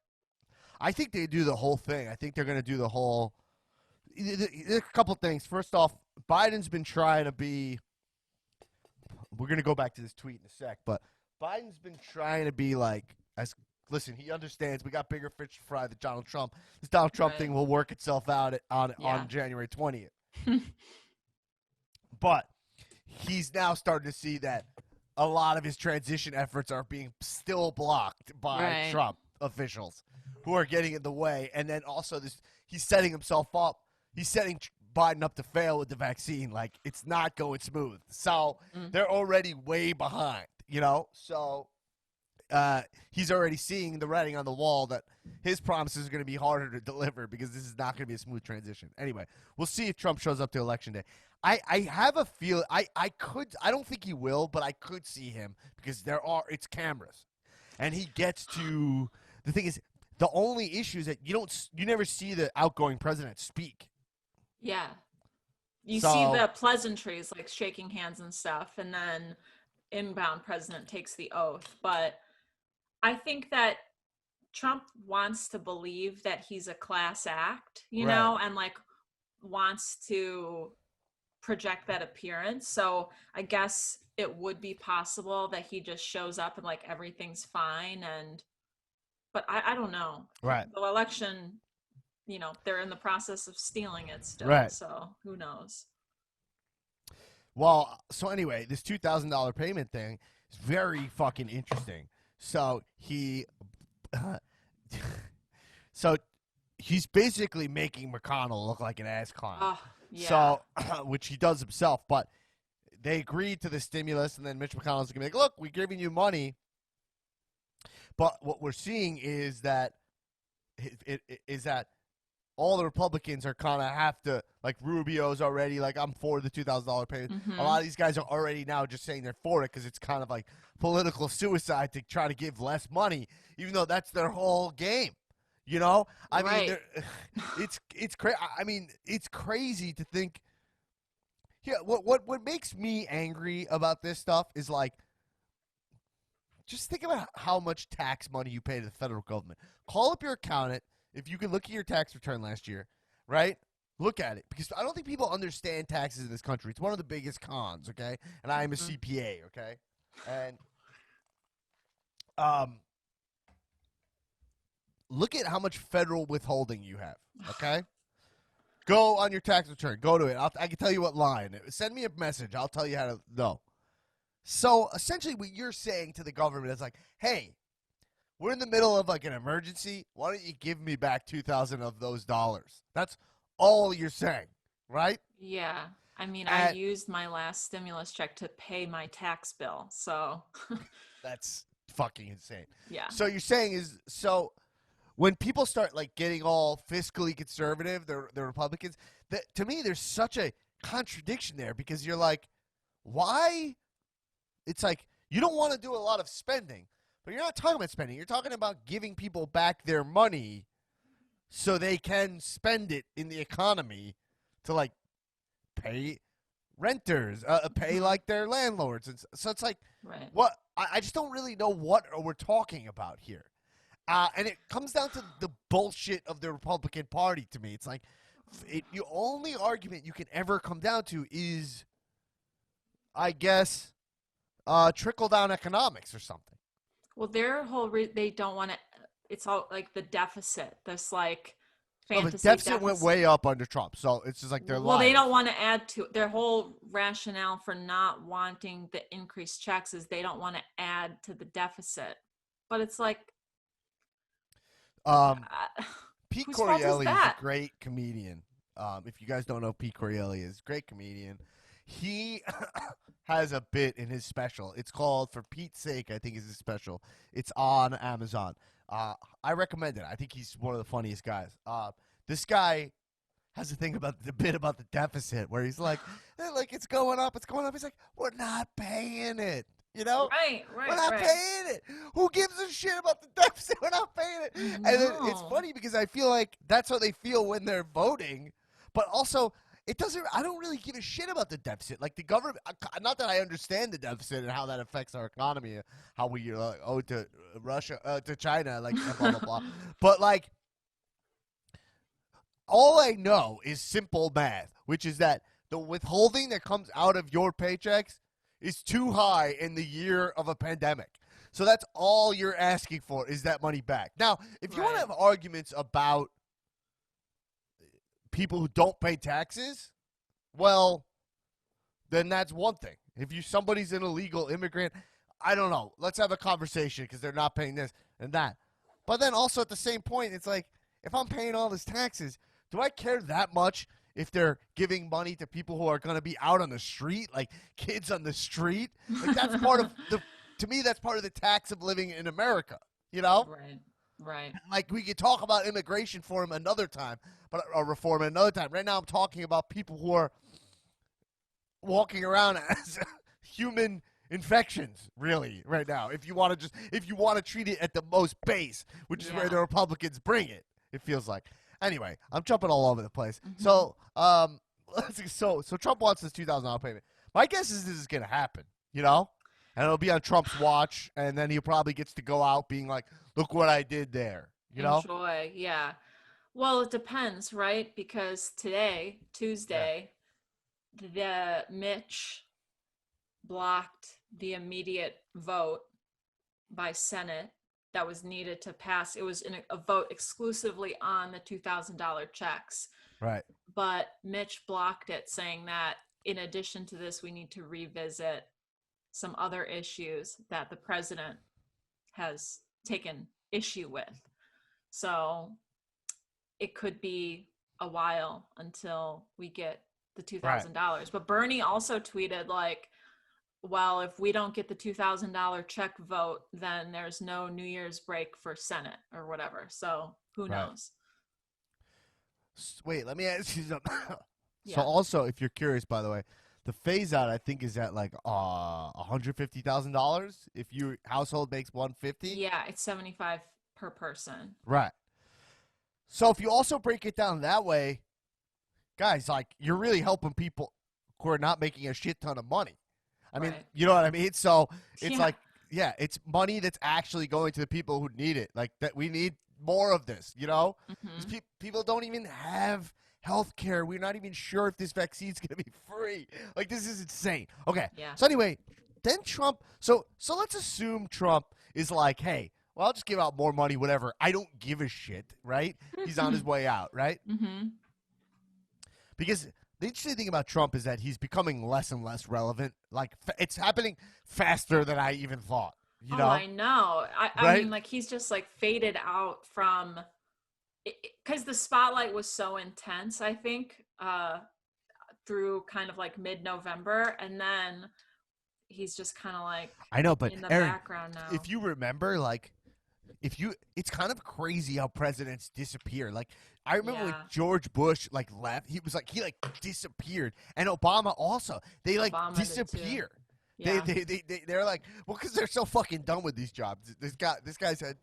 I think they do the whole thing. I think they're going to do the whole. There's a couple things. First off, Biden's been trying to be we're going to go back to this tweet in a sec, but Biden's been trying to be like, listen, he understands we got bigger fish to fry than Donald Trump. This Donald Trump Right. thing will work itself out Yeah. on January 20th. But he's now starting to see that a lot of his transition efforts are being still blocked by Right. Trump officials who are getting in the way. And then also he's setting himself up. He's setting Biden up to fail with the vaccine. Like, it's not going smooth. So they're already way behind, you know? So he's already seeing the writing on the wall that his promises are going to be harder to deliver because this is not going to be a smooth transition. Anyway, we'll see if Trump shows up to Election Day. I have a feel I don't think he will, but I could see him because it's cameras. And he gets to the thing is the only issue is that you never see the outgoing president speak. Yeah. You see the pleasantries like shaking hands and stuff, and then inbound president takes the oath. But I think that Trump wants to believe that he's a class act, you know, and like wants to project that appearance. So I guess it would be possible that he just shows up and like everything's fine. But I don't know. Right. The election, you know, they're in the process of stealing it still. Right. So who knows? Well, so anyway, this $2,000 payment thing is very fucking interesting. So so he's basically making McConnell look like an ass clown. Yeah. So, which he does himself, but they agreed to the stimulus, and then Mitch McConnell's gonna be like, "Look, we're giving you money." But what we're seeing is that all the Republicans are kind of have to, like Rubio's already like, I'm for the $2,000 payment. A lot of these guys are already now just saying they're for it because it's kind of like political suicide to try to give less money, even though that's their whole game. You know, I mean, it's crazy. I mean, it's crazy to think. Yeah, what makes me angry about this stuff is like, just think about how much tax money you pay to the federal government. Call up your accountant. If you can look at your tax return last year, right? Look at it. Because I don't think people understand taxes in this country. It's one of the biggest cons, okay? And I am a CPA, okay? And look at how much federal withholding you have, okay? Go on your tax return. Go to it. I can tell you what line. Send me a message. I'll tell you how to know. So essentially what you're saying to the government is like, hey, we're in the middle of like an emergency. Why don't you give me back 2,000 of those dollars? That's all you're saying, right? Yeah. I mean, I used my last stimulus check to pay my tax bill. So that's fucking insane. Yeah. So you're saying so when people start like getting all fiscally conservative, the Republicans, to me there's such a contradiction there because you're like, why? It's like you don't want to do a lot of spending. But you're not talking about spending. You're talking about giving people back their money so they can spend it in the economy to, like, pay renters, pay, like, their landlords. And so it's like, what? I just don't really know what we're talking about here. And it comes down to the bullshit of the Republican Party to me. It's like the only argument you can ever come down to is, I guess, trickle-down economics or something. Well, their whole they don't want to. It's all like the deficit. This like fantasy. The deficit went way up under Trump, so it's just like they're well, they don't want to add to their whole rationale for not wanting the increased checks is they don't want to add to the deficit. But it's like, Pete Correale is a great comedian. If you guys don't know Pete Correale is a great comedian. He has a bit in his special. It's called For Pete's Sake, I think is his special. It's on Amazon. I recommend it. I think he's one of the funniest guys. This guy has a thing about the bit about the deficit where he's like it's going up, it's going up. He's like, we're not paying it. You know? Right. We're not paying it. Who gives a shit about the deficit? We're not paying it. No. And then it's funny because I feel like that's how they feel when they're voting. But also, I don't really give a shit about the deficit. Like the government, not that I understand the deficit and how that affects our economy, how we owe to Russia, to China, like blah, blah, blah. But like, all I know is simple math, which is that the withholding that comes out of your paychecks is too high in the year of a pandemic. So that's all you're asking for is that money back. Now, if you want to Right. have arguments about people who don't pay taxes, well, then that's one thing. If you somebody's an illegal immigrant, I don't know. Let's have a conversation because they're not paying this and that. But then also at the same point, it's like if I'm paying all this taxes, do I care that much if they're giving money to people who are going to be out on the street, like kids on the street? Like that's part of the to me that's part of the tax of living in America, you know? Right. Right. Like we could talk about immigration reform another time, but reform another time. Right now I'm talking about people who are walking around as human infections really right now if you want to treat it at the most base, which is where Yeah. the Republicans bring it feels like. Anyway, I'm jumping all over the place. Hmm. So let's see, so Trump wants this $2,000 payment. My guess is this is gonna happen, you know, and it'll be on Trump's watch, and then he probably gets to go out being like, look what I did there, you know. Enjoy. Yeah. Well, it depends, right? Because today, Yeah. Tuesday, the Mitch blocked the immediate vote by Senate that was needed to pass. It was in a vote exclusively on the $2,000 checks, Right. but Mitch blocked it, saying that in addition to this, we need to revisit some other issues that the president has taken issue with. So it could be a while until we get the Right. $2,000. But Bernie also tweeted like, well, if we don't get the $2,000 check vote, then there's no New Year's break for Senate or whatever. So who Right. knows? Wait, let me ask you something. So Yeah. also, if you're curious, by the way, the phase out I think is at like $150,000 if your household makes 150. Yeah, it's 75 per person. Right. So if you also break it down that way, guys, like you're really helping people who are not making a shit ton of money. I mean, Right. you know what I mean? So it's Yeah. like, yeah, it's money that's actually going to the people who need it. Like that, we need more of this. You know, Hmm. because people don't even have health care. We're not even sure if this vaccine's going to be free. Like this is insane. Okay, Yeah. so anyway, then Trump. So let's assume Trump is like, hey, well, I'll just give out more money, whatever. I don't give a shit, right? He's on his way out, right? Hmm. Because the interesting thing about Trump is that he's becoming less and less relevant. Like it's happening faster than I even thought. You Oh, know, I know. I right? mean, like he's just like faded out from because the spotlight was so intense, I think, through kind of like mid-November, and then he's just kind of like I know, but in the Aaron, background now. if you remember, like if you, it's kind of crazy how presidents disappear. Like I remember when Yeah, George Bush like left, he was like he like disappeared, and Obama also they like Obama did too. disappear. Yeah, They're like, well, because they're so fucking done with these jobs. This guy's had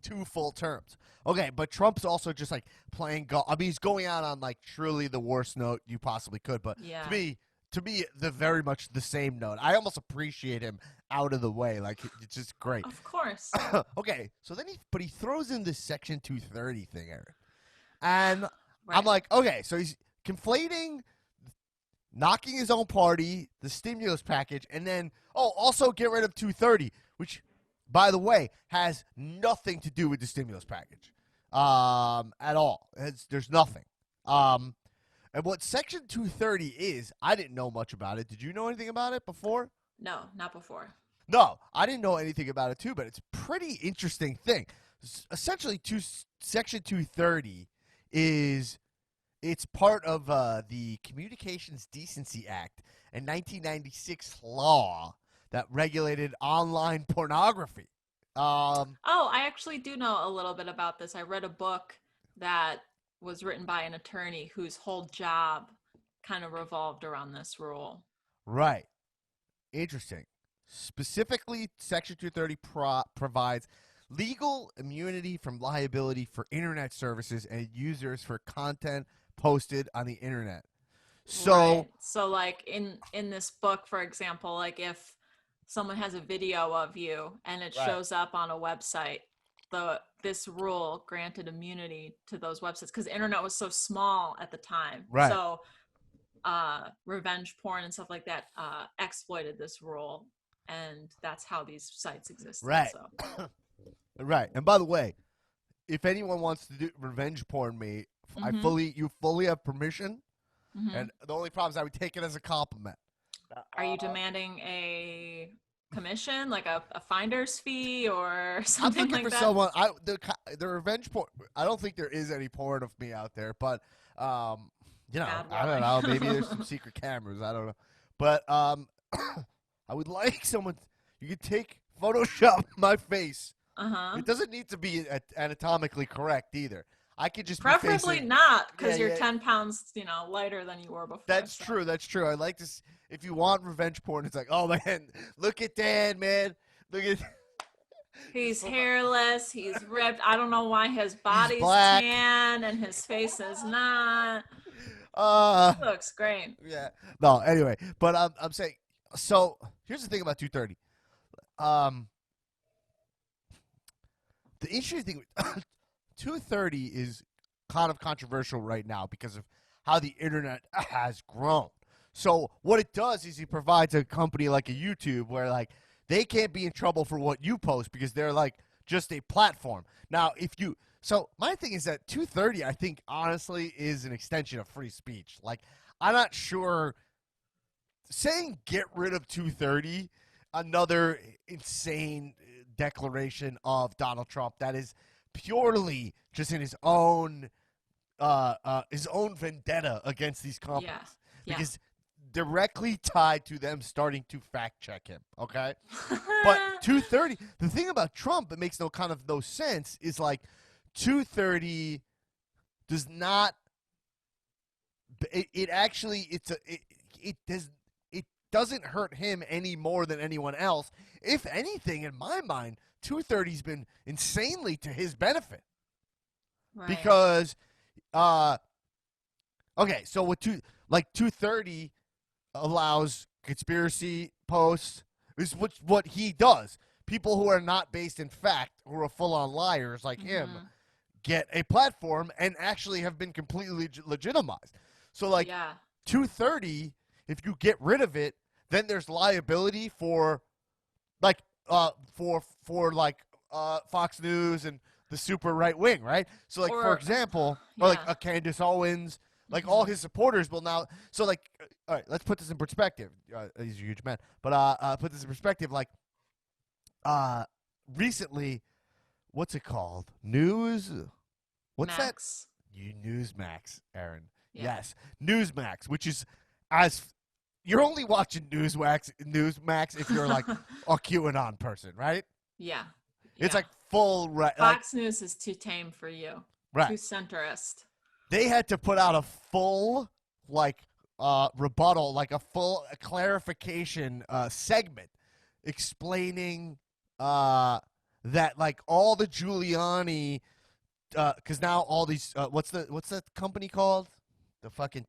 two full terms. Okay, but Trump's also just like playing golf. I mean, he's going out on like truly the worst note you possibly could. But to yeah, me, the very much the same note. I almost appreciate him out of the way. Like it's just great. of course. Okay, so then he throws in this Section 230 thing, Eric, and I'm Right. like, okay, so he's conflating knocking his own party, the stimulus package, and then also get rid of 230, which, by the way, has nothing to do with the stimulus package, at all. There's nothing. Um, and what Section 230 is, I didn't know much about it. Did you know anything about it before? No, not before. No, I didn't know anything about it too, but it's a pretty interesting thing. Essentially, Section 230 is it's part of the Communications Decency Act, a 1996 law that regulated online pornography. Um, Oh, I actually do know a little bit about this. I read a book that was written by an attorney whose whole job kind of revolved around this rule. right. Interesting. Specifically, Section 230 provides legal immunity from liability for internet services and users for content posted on the internet. So, Right. So like in this book, for example, like if someone has a video of you and it right, shows up on a website, the this rule granted immunity to those websites because the internet was so small at the time. right, So revenge porn and stuff like that exploited this rule, and that's how these sites existed. Right. So Right. And by the way, if anyone wants to do revenge porn me, mm-hmm. you fully have permission. Mm-hmm. And the only problem is I would take it as a compliment. Are you demanding a commission, like a finder's fee or I'm something looking like for that? someone. The revenge porn. I don't think there is any porn of me out there, but um, Bad I don't luck. know. Maybe there's some secret cameras. I don't know, but I would like someone. You could take Photoshop my face. Uh-huh. It doesn't need to be anatomically correct either. I could just be Preferably facing. not, Yeah, because you're yeah. 10 pounds, lighter than you were before. That's So true. That's true. I like this. If you want revenge porn, it's like, oh man, look at Dan, man. Look at. he's hairless, he's ripped. I don't know why his He's body's black. tan and his face is not. Uh, Looks great. yeah. No. Anyway, but I'm saying. So here's the thing about 230. Um, the interesting thing with 230 is kind of controversial right now because of how the internet has grown. So what it does is it provides a company like a YouTube where like they can't be in trouble for what you post because they're like just a platform. Now, if you so my thing is that 230 I think honestly is an extension of free speech. Like I'm not sure saying get rid of 230 another insane declaration of Donald Trump that is purely just in his own vendetta against these companies Yeah. Yeah. because directly tied to them starting to fact check him. Okay, but 230. The thing about Trump that makes no sense is like 230 does not. It actually it doesn't hurt him any more than anyone else. If anything, in my mind, 230's been insanely to his benefit Right. because okay, so with 230 allows conspiracy posts. This is what he does. People who are not based in fact, who are full-on liars like him, get a platform and actually have been completely legitimized. So like Yeah. 230, if you get rid of it, then there's liability for like Fox News and the super right wing, right? So like for Or example, or like yeah. Candace Owens, like all his supporters will now. So like, all right, let's put this in perspective. He's a huge man, but put this in perspective. Like, recently, what's it called? News. What's Max. that? Newsmax, Aaron. Yeah. Yes, Newsmax, which is as you're only watching Newsmax if you're like a QAnon person, right? Yeah. It's Yeah. like full right. Fox News is too tame for you. Too Right. centrist. They had to put out a full rebuttal, like a full clarification segment explaining that like all the Giuliani because now all these what's that company called? The fucking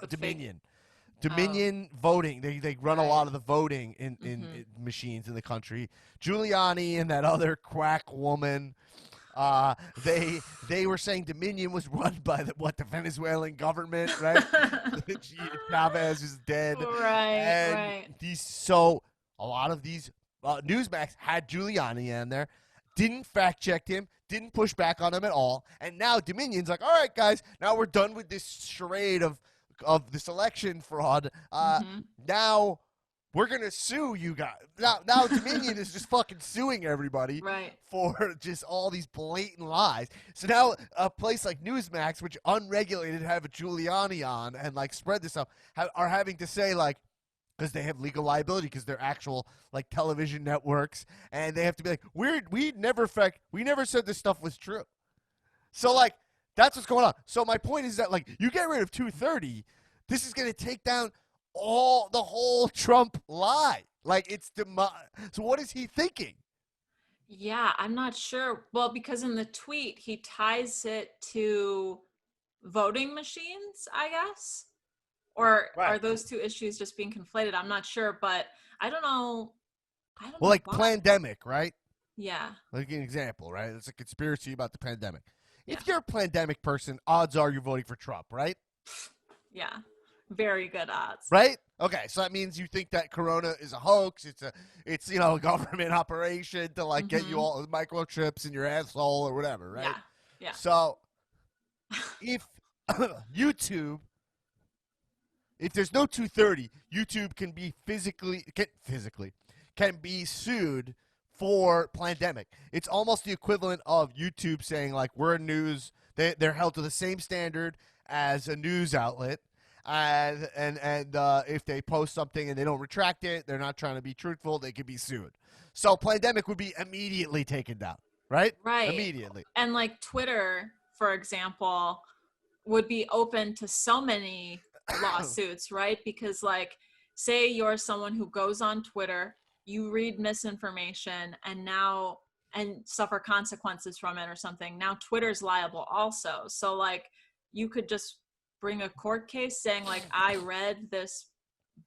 Dominion. Dominion voting. They run a lot of the voting in machines in the country. Giuliani and that other quack woman. They were saying Dominion was run by the Venezuelan government, right? Chavez is dead, Right. a lot of these Newsmax had Giuliani in there, didn't fact check him, didn't push back on him at all, and now Dominion's like, all right, guys, now we're done with this charade of this election fraud. Now we're gonna sue you guys. Now Dominion is just fucking suing everybody for just all these blatant lies. So now a place like Newsmax, which unregulated have a Giuliani on and like spread this stuff, are having to say like, because they have legal liability because they're actual like television networks, and they have to be like, we never said this stuff was true. So like that's what's going on. So my point is that like you get rid of 230, this is gonna take down the whole Trump lie. Like it's so what is he thinking? Yeah, I'm not sure. Well, because in the tweet he ties it to voting machines, I guess. Or are those two issues just being conflated? I'm not sure, but I don't know. Well, like why. pandemic, right? Yeah. Like an example, right? It's a conspiracy about the pandemic. Yeah. If you're a pandemic person, odds are you're voting for Trump, right? Yeah. Very good odds. right? Okay, so that means you think that Corona is a hoax. It's a government operation to like get you Mm-hmm. all microchips in your asshole or whatever, right? Yeah. Yeah. So if YouTube, if there's no 230, YouTube can be can be sued for pandemic. It's almost the equivalent of YouTube saying like we're a news. They're held to the same standard as a news outlet. And if they post something and they don't retract it, they're not trying to be truthful, they could be sued. So pandemic would be immediately taken down, right? Right. Immediately. And like Twitter, for example, would be open to so many lawsuits, right? Because like say you're someone who goes on Twitter, you read misinformation and suffer consequences from it or something. Now Twitter's liable also. So like you could just bring a court case saying like I read this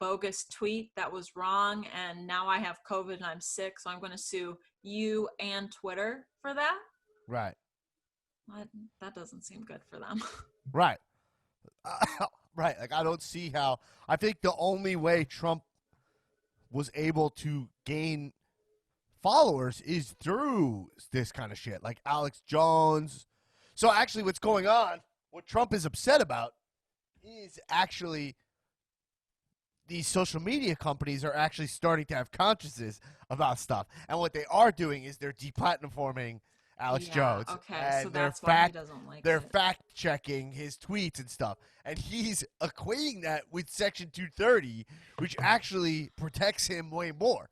bogus tweet that was wrong and now I have COVID and I'm sick, so I'm going to sue you and Twitter for that. Right. That doesn't seem good for them. Right. Right. Like I don't see how. I think the only way Trump was able to gain followers is through this kind of shit, like Alex Jones. So actually, what's going on? What Trump is upset about is actually these social media companies are actually starting to have consciousness about stuff, and what they are doing is they're deplatforming Alex Yeah, Jones, okay. So and that's why he doesn't like they're it. fact checking his tweets and stuff, and he's equating that with Section 230, which actually protects him way more.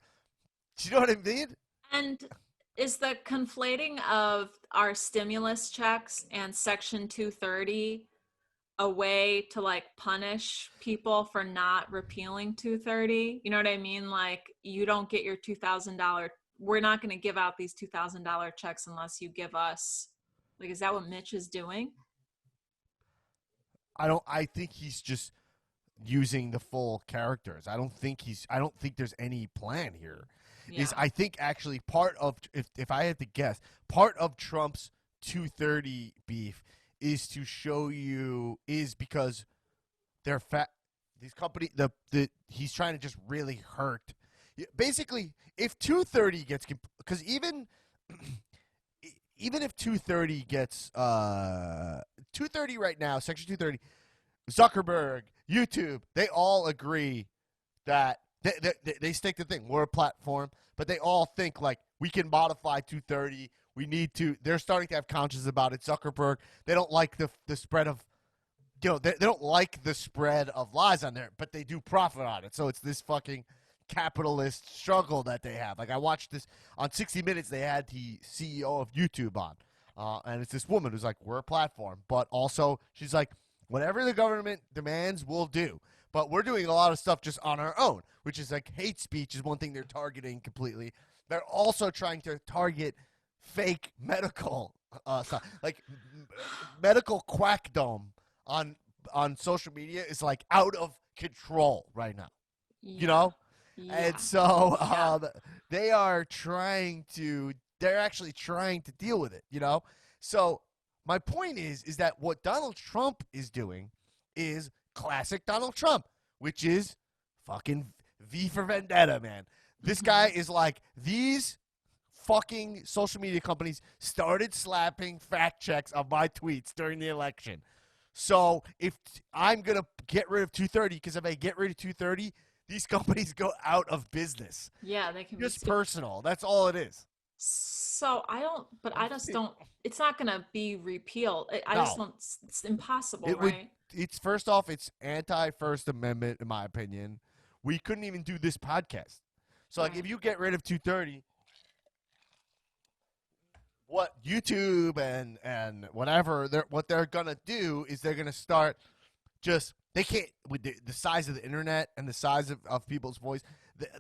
Do you know what I mean? And is the conflating of our stimulus checks and Section 230 a way to like punish people for not repealing 230? You know what I mean? Like you don't get your $2,000. We're not going to give out these $2,000 checks unless you give us. Like, is that what Mitch is doing? I think he's just using the full characters. I don't think there's any plan here. Is Yeah. I think actually part of if I had to guess, part of Trump's 230 beef is to show you is because they're fat these company the he's trying to just really hurt. Basically, if 230 gets cuz even if 230 gets 230 right now, section 230, Zuckerberg, YouTube, they all agree that they stick to the thing. We're a platform, but they all think like we can modify 230. We need to. They're starting to have conscience about it. Zuckerberg, they don't like the spread of, they don't like the spread of lies on there, but they do profit on it. So it's this fucking capitalist struggle that they have. Like I watched this on 60 Minutes. They had the CEO of YouTube on, and it's this woman who's like, we're a platform, but also she's like, whatever the government demands, we'll do. But we're doing a lot of stuff just on our own, which is like hate speech is one thing they're targeting completely. They're also trying to target fake medical stuff, like medical quackdom on social media is like out of control right now. You Yeah. know, and Yeah. so Yeah. they're actually trying to deal with it. So my point is that what Donald Trump is doing is classic Donald Trump, which is fucking V for Vendetta, man. This guy Hmm. is like, these fucking social media companies started slapping fact checks of my tweets during the election. So if I'm going to get rid of 230, because if I get rid of 230, these companies go out of business. Yeah, they can be Just super. personal. That's all it is. So I don't, but I just don't, it's not going to be repealed. I just No, don't, it's impossible, it would. right? It's first off, it's anti First Amendment in my opinion. We couldn't even do this podcast. So like, if Right. you get rid of 230, what YouTube and whatever what they're gonna do is they're gonna start just they can't with the size of the internet and the size of people's voice,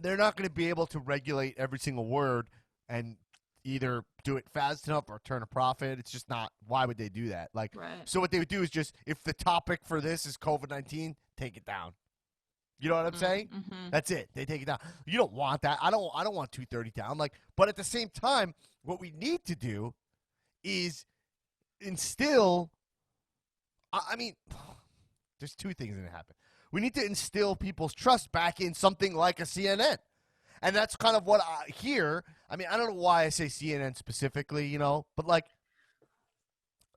they're not going to be able to regulate every single word and either do it fast enough or turn a profit. It's just not. Why would they do that? Like, Right. so what they would do is just, if the topic for this is COVID-19, take it down. You know what I'm saying? Mm-hmm. That's it. They take it down. You don't want that. I don't want 230 down. Like, but at the same time, what we need to do is instill. I mean, There's two things that happen. We need to instill people's trust back in something like a CNN. And that's kind of what I hear. I mean, I don't know why I say CNN specifically, you know, but like,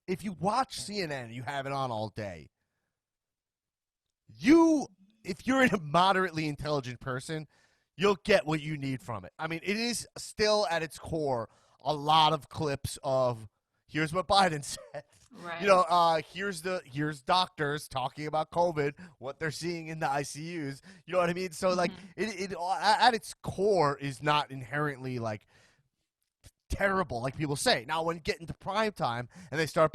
if you watch CNN, you have it on all day. If you're a moderately intelligent person, you'll get what you need from it. I mean, it is still at its core a lot of clips of here's what Biden said. Right. You know, here's doctors talking about COVID, what they're seeing in the ICUs. You know what I mean? So like, it at its core is not inherently like terrible, like people say. Now, when you get into prime time and they start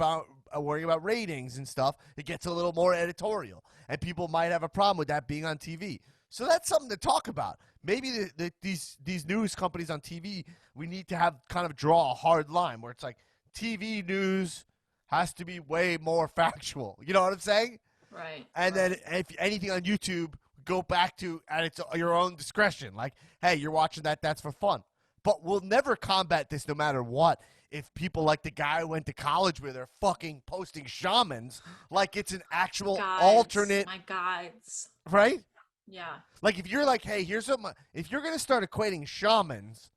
worrying about ratings and stuff, it gets a little more editorial, and people might have a problem with that being on TV. So that's something to talk about. Maybe these news companies on TV, we need to have kind of draw a hard line where it's like TV news has to be way more factual. You know what I'm saying? Right. And then if anything on YouTube, go back to at your own discretion. Like, hey, you're watching that's for fun. But we'll never combat this no matter what if people like the guy I went to college with are fucking posting shamans like it's an actual alternate. My guides. Right? Yeah. Like if you're like, hey, here's what if you're going to start equating shamans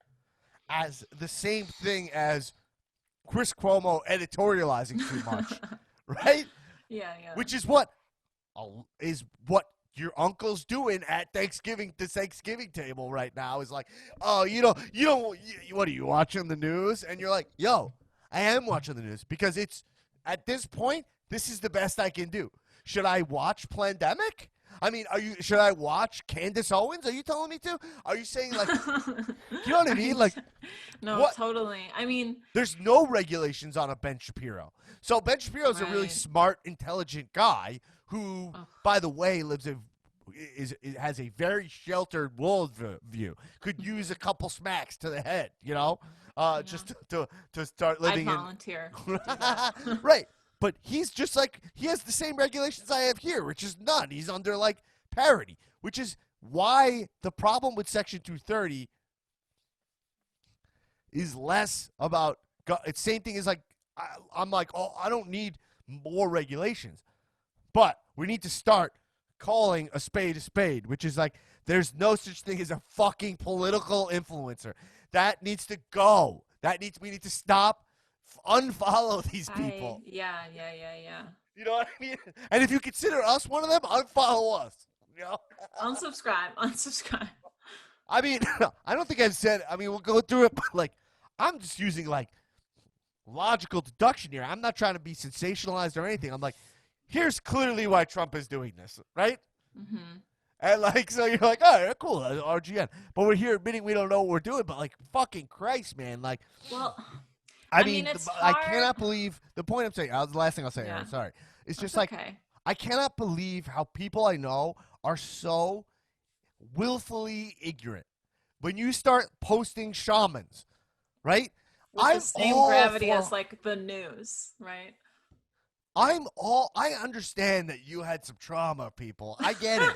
as the same thing as Chris Cuomo editorializing too much, right? Yeah. Which is what your uncle's doing at Thanksgiving, the Thanksgiving table right now is like, oh, what are you watching the news? And you're like, yo, I am watching the news because it's at this point, this is the best I can do. Should I watch Plandemic? I mean, should I watch Candace Owens? Are you telling me to? Are you saying like, you know what I mean? Like, no, what? Totally. I mean, there's no regulations on a Ben Shapiro. So Ben Shapiro is a really smart, intelligent guy who, by the way, has a very sheltered world view. Could use a couple smacks to the head, you know, just to start living. I volunteer. Right. But he's just like, he has the same regulations I have here, which is none. He's under like parity, which is why the problem with Section 230 is less about, it's same thing as like, I'm like, oh, I don't need more regulations. But we need to start calling a spade, which is like, there's no such thing as a fucking political influencer. That needs to go. We need to stop. Unfollow these people. Yeah. You know what I mean? And if you consider us one of them, unfollow us. You know? Unsubscribe. I mean, I don't think I've said. I mean, we'll go through it, but like, I'm just using like logical deduction here. I'm not trying to be sensationalized or anything. I'm like, here's clearly why Trump is doing this, right? Mm-hmm. And like, so you're like, all right, cool, RGN. But we're here admitting we don't know what we're doing. But like, fucking Christ, man, like, well. I mean I cannot believe the point I'm saying. The last thing I'll say, Aaron, sorry. It's just like, I cannot believe how people I know are so willfully ignorant. When you start posting shamans, right? With the same gravity as like the news, right? I understand that you had some trauma, people. I get it.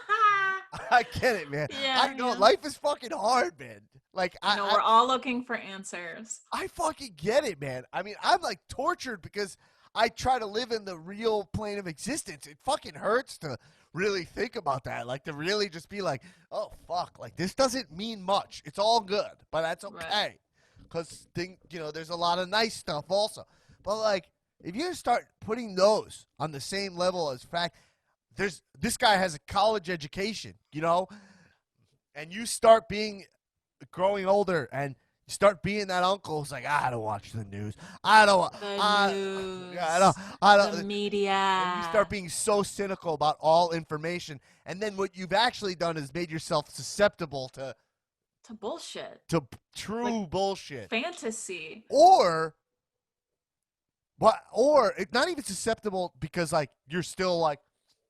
I get it, man. Yeah, I know life is fucking hard, man. Like, we're all looking for answers. I fucking get it, man. I mean, I'm like tortured because I try to live in the real plane of existence. It fucking hurts to really think about that. Like, to really just be like, oh, fuck. Like, this doesn't mean much. It's all good, but that's okay. Because, there's a lot of nice stuff also. But, like, if you start putting those on the same level as fact, this guy has a college education, you know, and you start growing older and you start being that uncle who's like, I don't watch the news. I don't. The media. And you start being so cynical about all information, and then what you've actually done is made yourself susceptible to bullshit. To true bullshit. Fantasy. Or it's not even susceptible because like you're still like,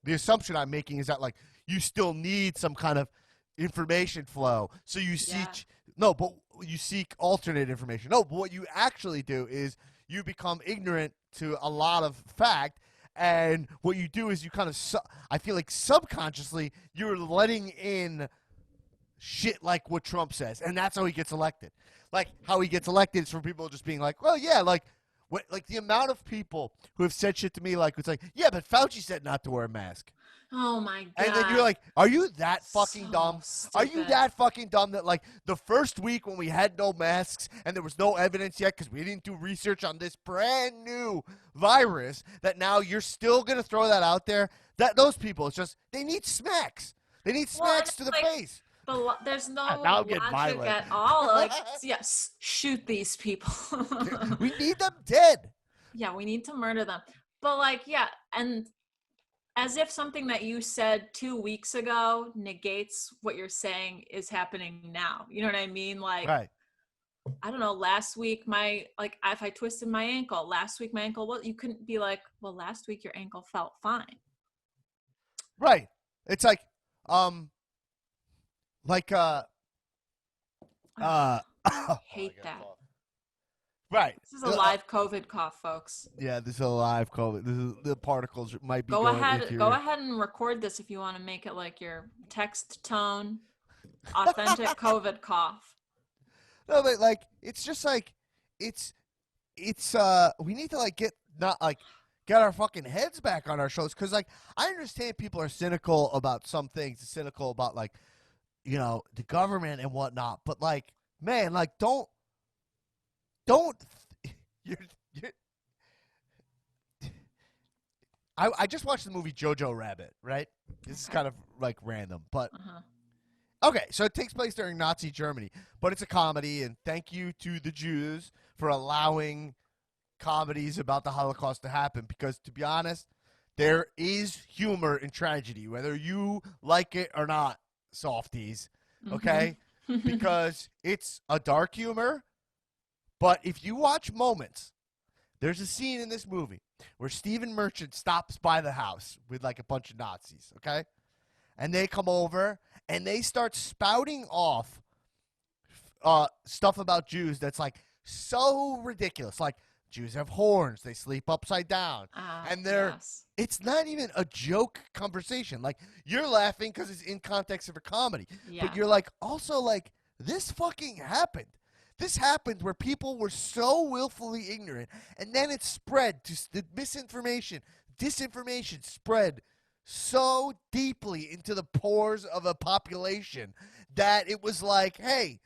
the assumption I'm making is that like you still need some kind of information flow. So you seek you seek alternate information. No, but what you actually do is you become ignorant to a lot of fact, and what you do is you kind of I feel like subconsciously you're letting in shit like what Trump says, and that's how he gets elected. Like how he gets elected is from people just being like, well, yeah, like the amount of people who have said shit to me like, it's like, yeah, but Fauci said not to wear a mask. Oh my And then you're God. like, are you that fucking So dumb? Are you stupid. that fucking dumb that, like, the first week when we had no masks and there was no evidence yet because we didn't do research on this brand new virus, that now you're still going to throw that out there? That those people, it's just, they need smacks. They need Well, and smacks to it's the like face. there's Now no I'm getting logic violent. at all. Like, yes, shoot these people. We need them dead. Yeah, we need to murder them. But like, yeah, and as if something that you said 2 weeks ago negates what you're saying is happening now. You know what I mean? Like, Right. I don't know, last week if I twisted my ankle, last week my ankle, well, you couldn't be like, well, last week your ankle felt fine. Right. It's um, like, uh, oh, I Hate got a that. cough. Right. This is a live COVID cough, folks. Yeah, this is a live COVID. The particles might be Go going ahead, into go your. ahead and record this if you want to make it like your text tone, authentic COVID cough. No, but like it's just like it's we need to like get not like get our fucking heads back on our shoulders because like I understand people are cynical about some things, cynical about like the government and whatnot, but like man, like don't you're, you're I just watched the movie Jojo Rabbit, right? This is Okay. kind of like random, but Uh-huh. okay, so it takes place during Nazi Germany, but it's a comedy, and thank you to the Jews for allowing comedies about the Holocaust to happen, because to be honest, there is humor in tragedy, whether you like it or not, softies, okay? Mm-hmm. Because it's a dark humor, but if you watch Moments, there's a scene in this movie where Stephen Merchant stops by the house with like a bunch of Nazis, okay? And they come over and they start spouting off stuff about Jews that's like so ridiculous. Like Jews have horns, they sleep upside down, and Yes. it's not even a joke conversation. Like you're laughing because it's in context of a comedy, but Yeah. you're like also like this fucking happened. This happened where people were so willfully ignorant, and then it spread to the misinformation, disinformation spread so deeply into the pores of a population that it was like, hey,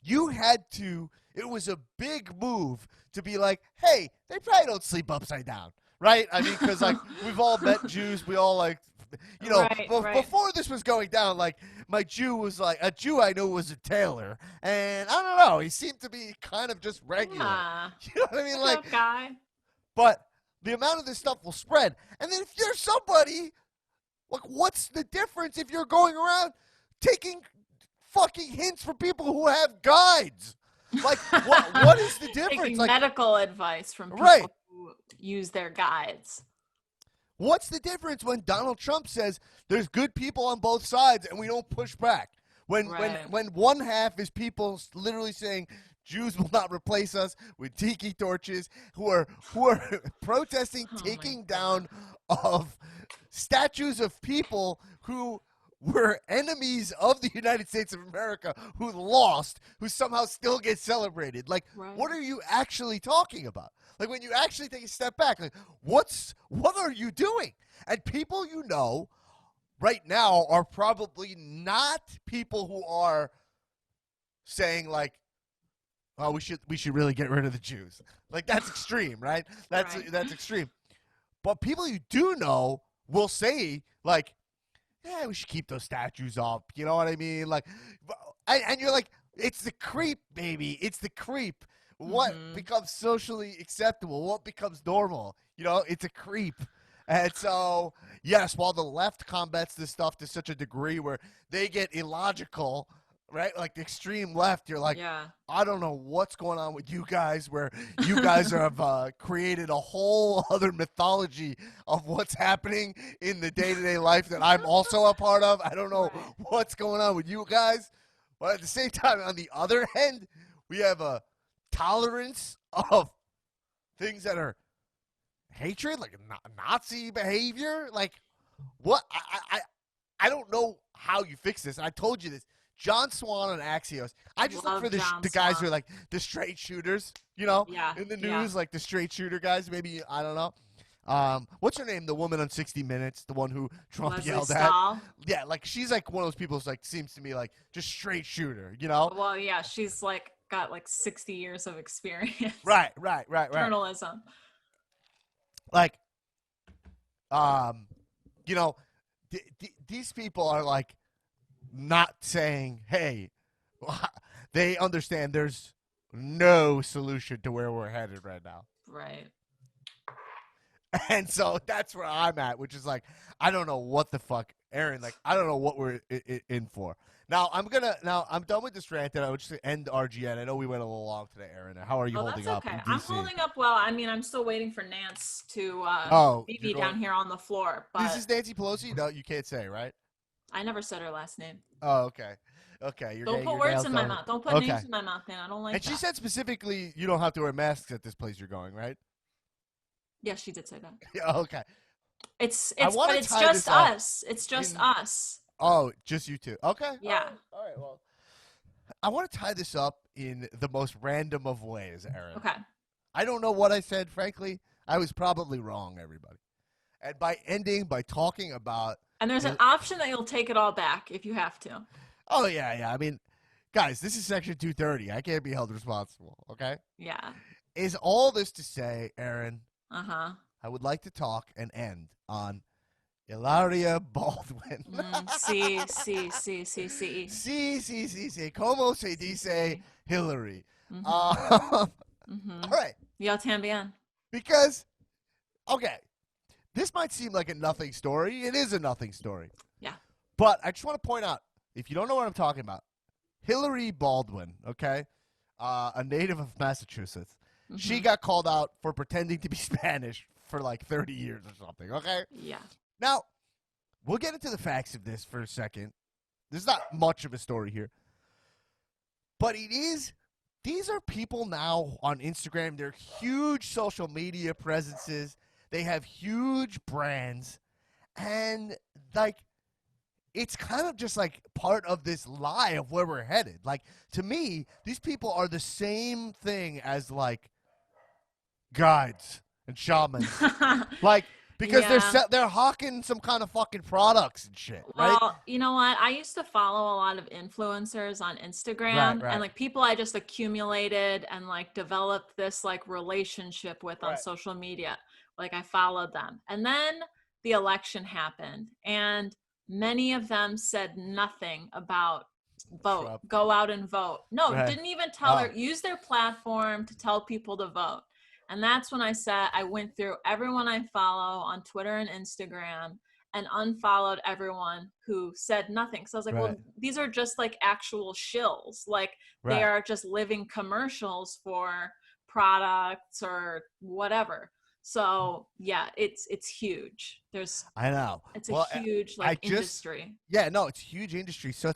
you had to, it was a big move to be like, hey, they probably don't sleep upside down, right? I mean, because like we've all met Jews, we all like, Right, right. before this was going down, like my Jew was like, a Jew I knew was a tailor, and I don't know, he seemed to be kind of just regular. Yeah. You know what I mean? Good Like, guy. but the amount of this stuff will spread. And then if you're somebody, like, what's the difference if you're going around taking fucking hints from people who have guides? Like, what is the difference? Taking Like, medical advice from people right. who use their guides. What's the difference when Donald Trump says there's good people on both sides and we don't push back? Right. When one half is people literally saying Jews will not replace us with tiki torches, who are protesting Oh my taking God. down of statues of people who were enemies of the United States of America, who lost, who somehow still get celebrated. Like, Right. what are you actually talking about? Like, when you actually take a step back, like, what are you doing? And people right now are probably not people who are saying like, "Oh, we should really get rid of the Jews." Like that's extreme, right? Right. That's extreme. But people you do know will say like, "Yeah, we should keep those statues up." You know what I mean? Like, and you're like, "It's the creep, baby. It's the creep." What Mm-hmm. becomes socially acceptable? What becomes normal? It's a creep. And so, yes, while the left combats this stuff to such a degree where they get illogical, right? Like the extreme left, you're like, Yeah. I don't know what's going on with you guys, where you guys have created a whole other mythology of what's happening in the day to day life that I'm also a part of. I don't know Right. what's going on with you guys. But at the same time, on the other end, we have a tolerance of things that are hatred, like Nazi behavior. Like, what? I don't know how you fix this. And I told you this. John Swan on Axios. I just look Love for John the guys who are Swan. like the straight shooters, Yeah. in the Yeah. news, like the straight shooter guys. Maybe, I don't know. What's her name? The woman on 60 Minutes, the one who Trump Leslie yelled at. Stahl. Yeah, like she's like one of those people who's like seems to me like just straight shooter, you know? Well, yeah, she's like got like 60 years of experience. Right. Journalism. Like, um, you know, these people are like not saying, hey, they understand there's no solution to where we're headed right now. Right. And so that's where I'm at, which is like, I don't know what the fuck, Aaron, like, I don't know what we're in for. Now, I'm done with this rant, and I would just end RGN. I know we went a little long today, Aaron. How are you holding That's up okay. in I'm DC? holding up well. I mean, I'm still waiting for Nance to Oh, meet you're me going. down here on the floor, This but is Nancy Pelosi? No, you can't say, right? I never said her last name. Oh, okay. Okay, you're Don't getting put your words nails in my done. mouth. Don't put Okay. names in my mouth, man. I don't like And she that. said specifically you don't have to wear masks at this place you're going, right? Yeah, she did say that. Yeah, okay. I But want to it's tie just this up us. It's just in. us. Oh, just you two. Okay. Yeah. All right. Well, I want to tie this up in the most random of ways, Aaron. Okay. I don't know what I said, frankly. I was probably wrong, everybody. And by talking about. And there's an option that you'll take it all back if you have to. Oh, yeah. I mean, guys, this is Section 230. I can't be held responsible, okay? Yeah. Is all this to say, Aaron, Uh-huh. I would like to talk and end on Hilaria Baldwin. See. Sí. Como se dice Hillary? Mm-hmm. All right. Yo también. Because, okay, this might seem like a nothing story. It is a nothing story. Yeah. But I just want to point out, if you don't know what I'm talking about, Hillary Baldwin, okay, a native of Massachusetts, she got called out for pretending to be Spanish for like 30 years or something, okay? Yeah. Now, we'll get into the facts of this for a second. There's not much of a story here. But these are people now on Instagram. They're huge social media presences. They have huge brands. And, like, it's kind of just, like, part of this lie of where we're headed. Like, to me, these people are the same thing as, like, guides and shamans. Like, because they're hawking some kind of fucking products and shit, right? Well, you know what? I used to follow a lot of influencers on Instagram Right. and like people I just accumulated and like developed this like relationship with on social media. Like I followed them. And then the election happened and many of them said nothing about vote, Trump. go out and vote. No, Right. didn't even tell her, use their platform to tell people to vote. And that's when I went through everyone I follow on Twitter and Instagram and unfollowed everyone who said nothing. So I was like, well, these are just like actual shills. Like they are just living commercials for products or whatever. So yeah, it's huge. I know. It's a huge industry. Yeah, no, it's huge industry. So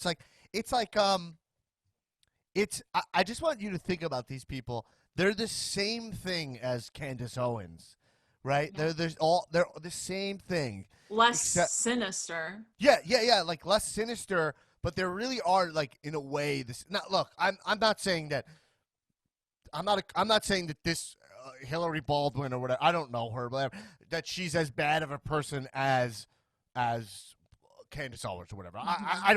I just want you to think about these people. They're the same thing as Candace Owens, right? Yeah. They're the same thing. Less sinister. Yeah, like less sinister, but there really are like in a way this. Now, look, I'm not saying that. I'm not saying that this Hillary Baldwin or whatever. I don't know her, but that she's as bad of a person as Candace Owens or whatever. I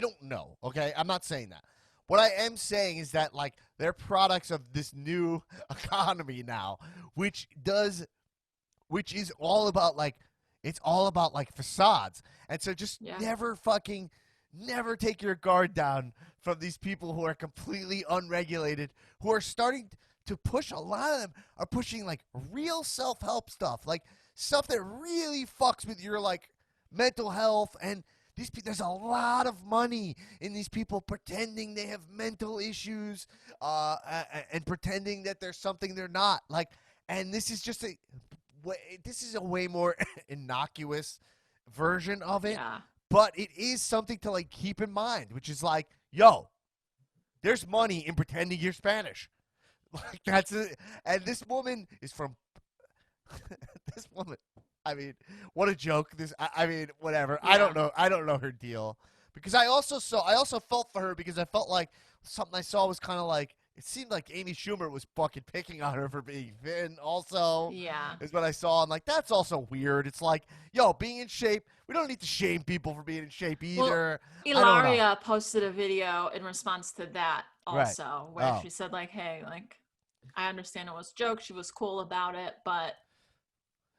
don't know. Okay, I'm not saying that. What I am saying is that, like, they're products of this new economy now, which is all about, like, it's all about, like, facades. And so just never take your guard down from these people who are completely unregulated, who are starting to push, a lot of them are pushing, like, real self-help stuff, like, stuff that really fucks with your, like, mental health. And there's a lot of money in these people pretending they have mental issues and pretending that there's something they're not. Like, and this is just a way more innocuous version of it. Yeah. But it is something to like keep in mind, which is like, yo, there's money in pretending you're Spanish. Like that's it. And this woman is from this woman. I mean, what a joke! I mean, whatever. Yeah. I don't know her deal because I also felt for her because I felt like something I saw was kind of like it seemed like Amy Schumer was fucking picking on her for being thin. Also, Yeah. is what I saw. I'm like, that's also weird. It's like, yo, being in shape. We don't need to shame people for being in shape Well, either. I don't know. Ilaria posted a video in response to that Right. also, where Oh, she said like, "Hey, like, I understand it was a joke. She was cool about it, but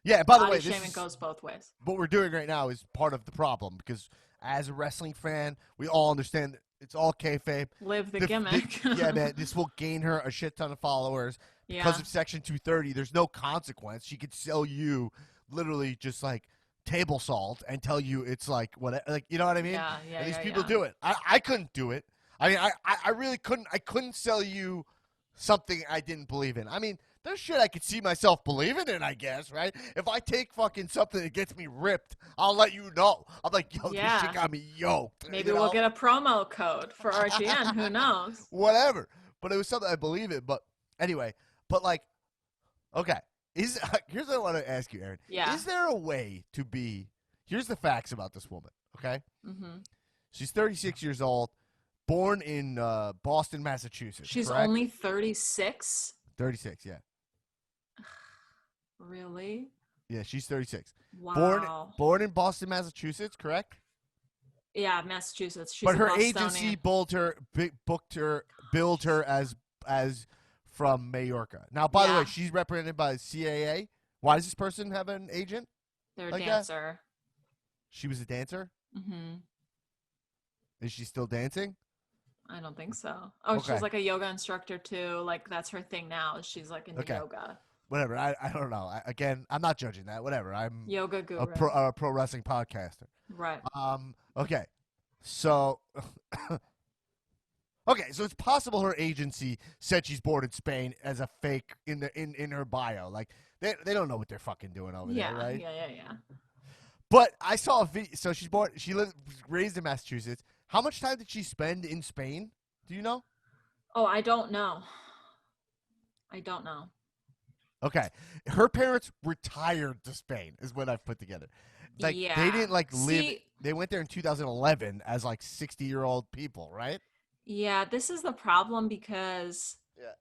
yeah. By the body way, this shaming is goes both ways." what we're doing right now is part of the problem because as a wrestling fan, we all understand that it's all kayfabe. Live the gimmick. Yeah, man, this will gain her a shit ton of followers because Yeah. of Section 230. There's no consequence. She could sell you literally just like table salt and tell you it's like what, like you know what I mean? Yeah. Yeah. And these Yeah. people Yeah. do it. I couldn't do it. I mean, I really couldn't. I couldn't sell you something I didn't believe in. I mean, there's shit I could see myself believing in, I guess, right? If I take fucking something that gets me ripped, I'll let you know. I'm like, yo, this shit Yeah. got me yoked, Maybe you we'll know? get a promo code for RGN. Who knows? Whatever. But it was something I believe in. But anyway, but like, okay. Here's what I want to ask you, Aaron. Yeah. Is there a way to be, here's the facts about this woman, okay? Mm-hmm. She's 36 years old, born in Boston, Massachusetts, She's correct? only 36. 36, yeah. Really? Yeah, she's 36. Born Wow. born in Boston, Massachusetts, correct? Yeah, Massachusetts. She's But a her Bostonian. agency billed her as from Majorca. Now, by the way, Yeah. she's represented by CAA. Why does this person have an agent They're a like that? dancer. She was a dancer. Mm-hmm. Is she still dancing? I don't think so. Oh, Okay. she's like a yoga instructor too. Like that's her thing now. She's like into Okay. yoga. Whatever. I don't know. Again, I'm not judging that. Whatever. I'm Yoga a guru. pro wrestling podcaster. Right. Okay. So. Okay, so it's possible her agency said she's born in Spain as a fake in her bio. Like they don't know what they're fucking doing over Yeah. there, right? Yeah. But I saw a video. So she was raised in Massachusetts. How much time did she spend in Spain? Do you know? Oh, I don't know. I don't know. Okay, her parents retired to Spain, is what I've put together. Like Yeah. they didn't like live. See, They went there in 2011 as like 60-year-old people, right? yeah, this is the problem because Yeah.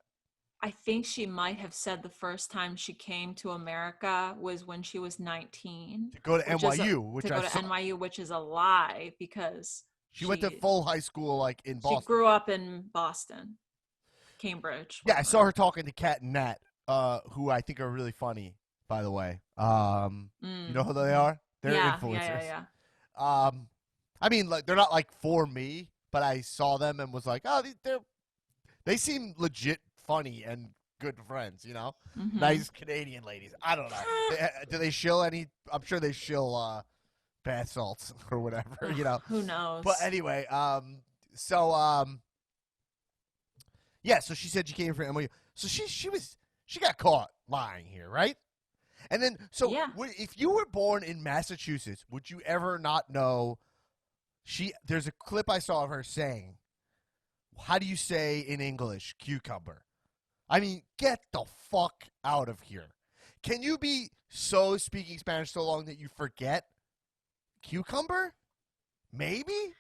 I think she might have said the first time she came to America was when she was 19. To go to Which is NYU, which to go I to saw. NYU, which is a lie because She went to full high school like in she Boston. grew up in Boston, Cambridge. Yeah, I whatever. saw her talking to Kat and Nat, who I think are really funny, by the way. You know who they are? They're Yeah, influencers. yeah. I mean, like they're not like for me, but I saw them and was like, oh, they seem legit funny and good friends. You know, Mhm. nice Canadian ladies. I don't know. Do they shill any? I'm sure they shill bath salts or whatever. You know. Who knows? But anyway, yeah. So she said she came from NYU. So she got caught lying here, right? And then Yeah. if you were born in Massachusetts, would you ever not know? There's a clip I saw of her saying, "How do you say in English cucumber?" I mean, get the fuck out of here. Can you be so speaking Spanish so long that you forget cucumber? Maybe.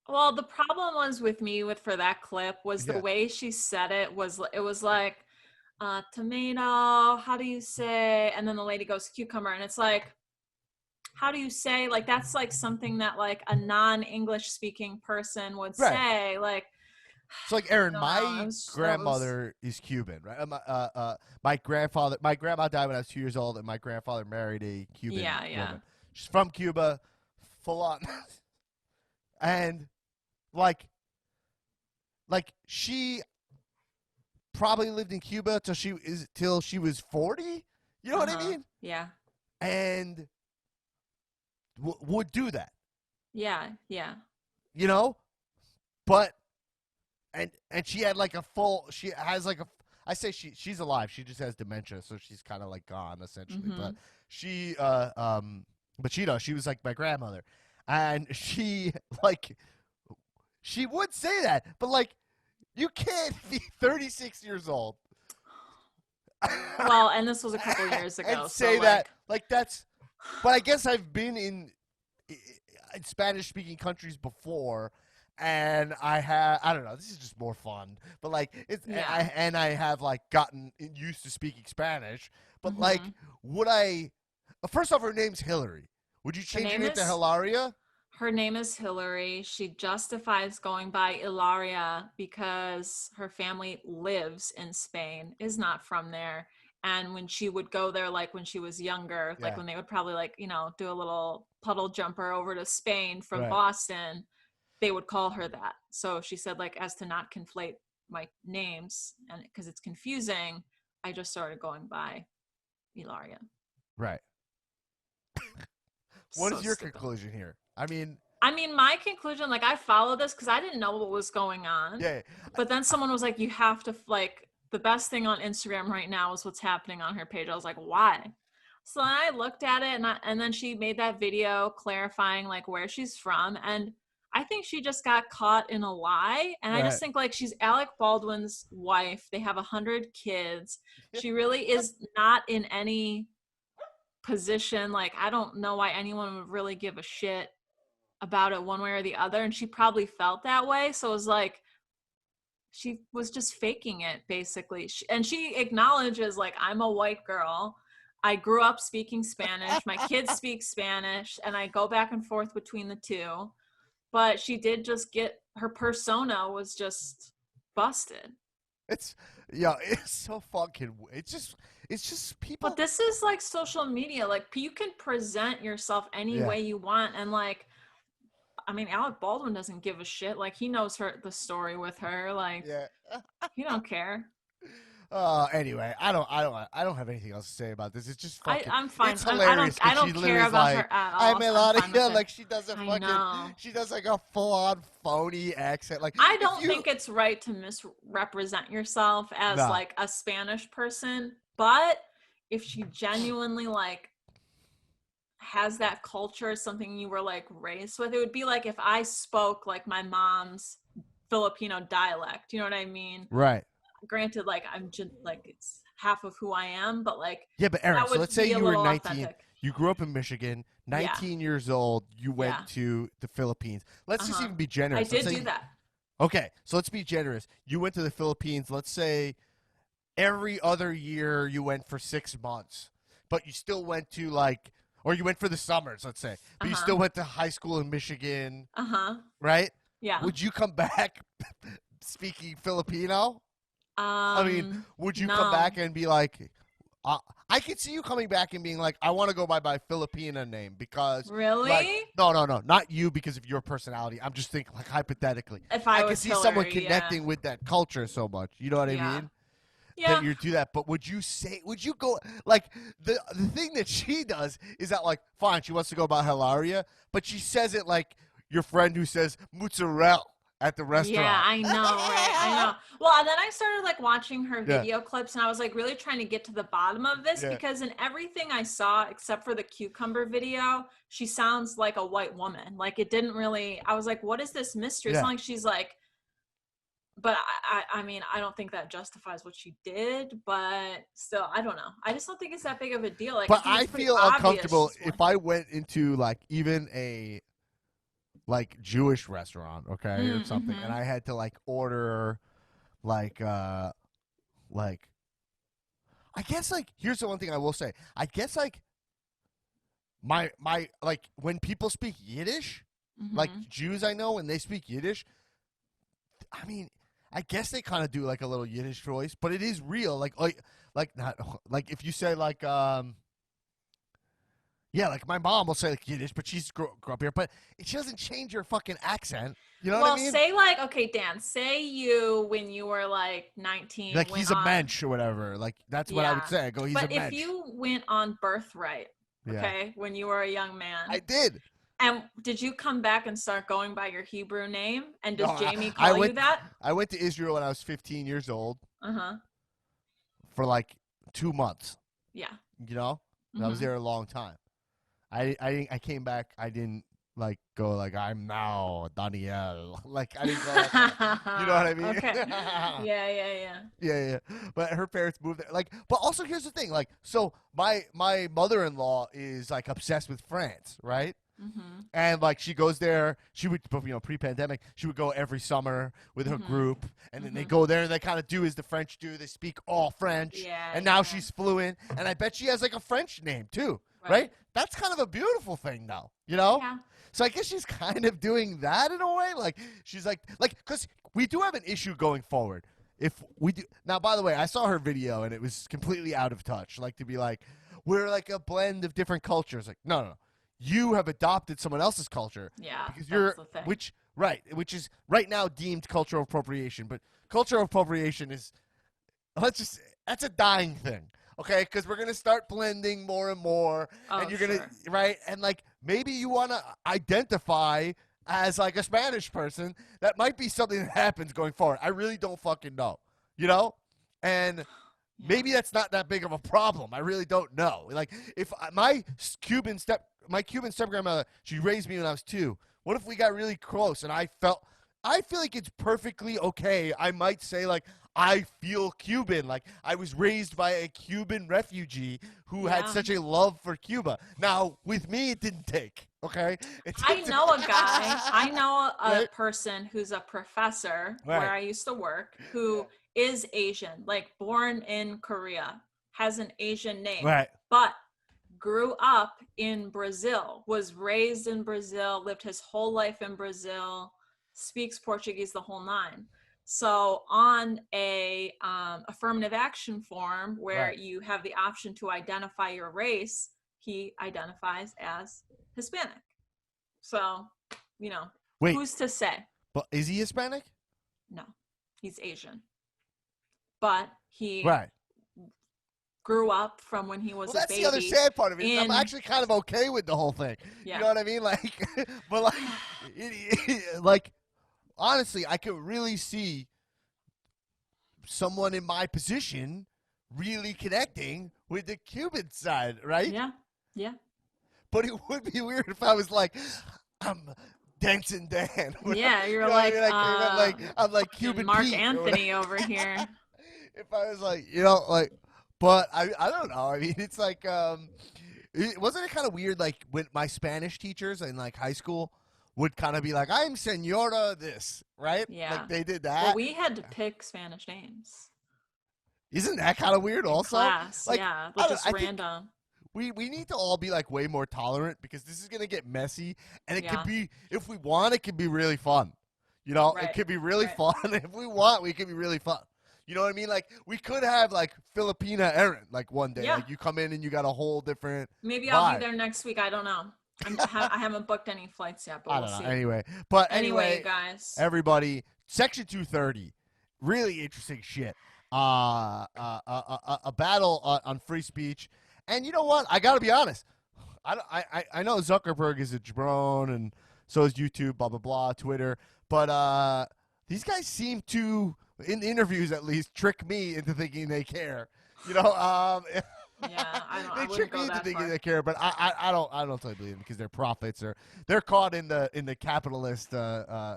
Well, the problem was with me for that clip was the Yeah. way she said it was like tomato, how do you say? And then the lady goes cucumber and it's like, how do you say, like that's like something that like a non-English speaking person would Right. say, like So like Aaron, I my don't know, that was- grandmother is Cuban, right? My grandma died when I was 2 years old, and my grandfather married a Cuban woman. She's from Cuba, full on, and like she probably lived in Cuba till she was 40. You know what I mean? Yeah. And would do that. Yeah. You know, but and she had like she has like I say she's alive. She just has dementia, so she's kind of like gone essentially. Mhm. But she but she was like my grandmother, and she would say that, but like you can't be 36 years old. Well, and this was a couple years ago. And say so that like that's. But I guess I've been in Spanish speaking countries before, and I don't know, this is just more fun, but like Yeah. I have like gotten used to speaking Spanish, but like Hmm. would I first off, her name's Hillary. Would you Her change your name name to is Hilaria? Her name is Hillary. She justifies going by Ilaria because her family lives in Spain, is not from there. And when she would go there, like when she was younger, like Yeah, when they would probably like, do a little puddle jumper over to Spain from right. Boston, they would call her that. So she said, like, as to not conflate my names and because it's confusing, I just started going by Ilaria. Right. What So is your stupid. conclusion here? I mean, my conclusion, like, I followed this because I didn't know what was going on. Yeah, But then someone was like, you have to, like, the best thing on Instagram right now is what's happening on her page. I was like, why? So I looked at it, and then she made that video clarifying, like, where she's from. And I think she just got caught in a lie. And I just right. think, like, she's Alec Baldwin's wife. They have 100 kids. She really is not in any position. Like, I don't know why anyone would really give a shit about it one way or the other, and she probably felt that way. So it was like she was just faking it basically. And she acknowledges, like, I'm a white girl, I grew up speaking Spanish, my kids speak Spanish, and I go back and forth between the two. But she did just get, her persona was just busted. It's yeah, it's so fucking. It's just But people. this is like social media, like you can present yourself any Yeah, way you want. And like, I mean, Alec Baldwin doesn't give a shit. Like, he knows the story with her. Like, yeah. he don't care. Anyway, I don't have anything else to say about this. It's just fucking. I'm fine. It's hilarious I because she don't literally care is about like, her at "I'm all. So I'm fine Melania," with it. like she does a I fucking. know. She does like a full on phony accent. Like I if don't you think it's right to misrepresent yourself as no, like a Spanish person, but if she genuinely like has that culture, something you were like raised with, it would be like if I spoke like my mom's Filipino dialect. You know what I mean? right? Granted, like I'm just like it's half of who I am, but like Yeah, but Aaron, that so would let's say be a you were little 19, authentic. you grew up in Michigan, Yeah, 19 years old, you went yeah, to the Philippines. Let's just uh-huh. even be I generous. Let's did do say, that. okay, so let's be generous. You went to the Philippines, let's say every other year you went for 6 months, but you still went to like, or you went for the summers, let's say, but you Uh-huh. still went to high school in Michigan, Uh-huh. right? Yeah. Would you come back speaking Filipino? I mean, would you come back No. and be like, uh, I could see you coming back and being like, I want to go by my Filipina name because, like, Really? no, not you because of your personality. I'm just thinking, like, hypothetically. If I I could was see someone Hillary, yeah. connecting with that culture so much. You know what I Yeah. mean? That Yeah. you do that. But would you go, like, the thing that she does is that, like, fine, she wants to go by Hilaria, but she says it like your friend who says mozzarella at the Yeah, restaurant. I know, right? I know. Well, and then I started like watching her Yeah, video clips and I was like really trying to get to the bottom of this yeah, because in everything I saw except for the cucumber video, she sounds like a white woman. Like it didn't really, I was like, what is this mystery? It's not yeah. like she's like, but I mean, I don't think that justifies what she did, but still, I don't know. I just don't think it's that big of a deal. Like I But think I it's pretty feel obvious uncomfortable she's if white. I went into like even a like Jewish restaurant, okay, or something, and Mm-hmm. I had to like order like like I guess like here's the one thing I will say. I guess like my like when people speak Yiddish, like Mm-hmm. Jews I know when they speak Yiddish, I mean, I guess they kind of do like a little Yiddish voice, but it is real. Like not like if you say like yeah, like my mom will say like Yiddish, but she's grew up here, but she doesn't change her fucking accent. You know what I Well, mean? say like, okay, Dan, say you when you were like 19 Like went he's a on, mensch or whatever. Like that's what I would yeah. say. I go, he's a But if mensch. you went on Birthright, Yeah, okay, when you were a young I man, did. and did you come back and start going by your Hebrew name? And No, does Jamie I call you went. that? I went to Israel when I was 15 years old Uh-huh. for like 2 months. Yeah. You know, and I was Mm-hmm. there a long time. I came back. I didn't like go like I'm now Daniel. Like I didn't go like that. You know what I mean? Okay. Yeah, yeah, yeah. Yeah. But her parents moved there. Like, but also here's the thing. Like, so my mother-in-law is like obsessed with France, right? Mm-hmm. And like she goes there, she would, pre-pandemic, she would go every summer with her Mm-hmm. group, and then they Mm-hmm. go there and they kind of do as the French do. They speak all French, Yeah. and now yeah. she's fluent, and I bet she has like a French name too, right? Right. That's kind of a beautiful thing, though, you know. Yeah. So I guess she's kind of doing that in a way, like she's like, because we do have an issue going forward. If we do now, by the way, I saw her video and it was completely out of touch. Like to be like, we're like a blend of different cultures. Like, no. You have adopted someone else's culture Yeah. because That's you're the thing. which is right now deemed cultural appropriation. But cultural appropriation is that's a dying thing. Okay, because we're gonna start blending more and more, Oh, and you're gonna sure. right, and like maybe you want to identify as like a Spanish person. That might be something that happens going forward. I really don't fucking know, and Yeah. maybe that's not that big of a problem. I really don't know. Like if my Cuban step-grandmother, she raised me when I was 2. What if we got really close and I feel like it's perfectly okay. I might say like I feel Cuban, like I was raised by a Cuban refugee who had Yeah. such a love for Cuba. Now, with me it didn't take, okay? I know a guy. I know a Right? person who's a professor Right. where I used to work who is Asian, like born in Korea, has an Asian name, Right. but grew up in Brazil, was raised in Brazil, lived his whole life in Brazil, speaks Portuguese the whole nine. So on a affirmative action form where Right. you have the option to identify your race, he identifies as Hispanic. So, Wait, who's to say? but is he Hispanic? No, he's Asian. But he Right. grew up from when he was Well, a that's baby. the other sad part of it. I'm in- actually kind of okay with the whole thing. Yeah. You know what I mean? Like, but like, like, honestly, I could really see someone in my position really connecting with the Cuban side, right? Yeah. Yeah. But it would be weird if I was like, I'm Denson Dan. Yeah, you're You know what like, I mean? I'm like Cuban Mark Pete or Anthony over here. if I was like, but I don't know. I mean, it's like, wasn't it kind of weird? Like when my Spanish teachers in like high school would kind of be like, I'm Senora this, right? Yeah. Like they did that. Well, we had to pick Spanish names Isn't that kind of weird in also? class. Like, Yeah, I just think random. we need to all be like way more tolerant because this is gonna get messy and it Yeah. could be, if we want, it can be really fun. You know, it Right, could be really right. fun. If we want, we can be really fun. You know what I mean? Like we could have like Filipina Erin like one day. Yeah. Like you come in and you got a whole different Maybe I'll vibe. be there next week. I don't know. I haven't booked any flights yet, but I we'll don't see. know. Anyway, Anyway, guys. everybody, Section 230, really interesting shit. A battle on free speech, and you know what? I got to be honest. I know Zuckerberg is a jabron, and so is YouTube, blah blah blah, Twitter. But these guys seem to, in interviews at least, trick me into thinking they care. You know, Yeah, I they wouldn't trick go me into that thinking far. they care, but I don't totally believe them because they're profits or they're caught in the capitalist they're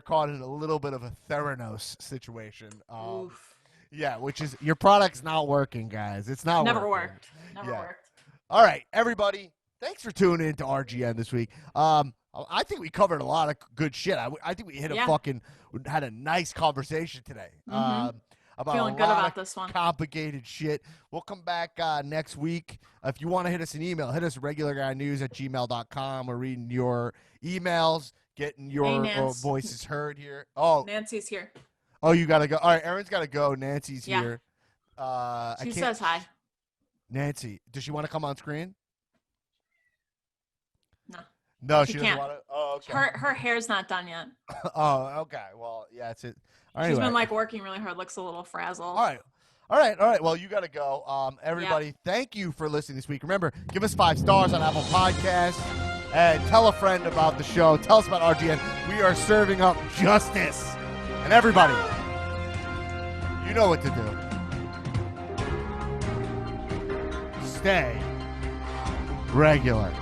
caught in a little bit of a Theranos situation. Oof. Yeah, which is your product's not working, guys. It's not Never working. worked. Never Yeah. worked. All right, everybody. Thanks for tuning in to RGN this week. I think we covered a lot of good shit. I think we had a nice conversation today. About Feeling a good lot about of this one. complicated shit. We'll come back next week. If you want to hit us an email, hit us regularguynews@gmail.com. We're reading your emails, getting your Nance. voices heard here. Oh, Nancy's here. you got to go. All right, Erin's got to go. Nancy's Yeah. here. She says hi. Nancy, does she want to come on screen? No. No, She she doesn't can't. want to. Oh, okay. Her hair's not done yet. Oh, okay. Well, yeah, that's it. Anyway. She's been like working really hard. Looks a little frazzled. All right. Well, you got to go. Everybody, Thank you for listening this week. Remember, give us 5 stars on Apple Podcasts and tell a friend about the show. Tell us about RGN. We are serving up justice. And everybody, you know what to do. Stay regular.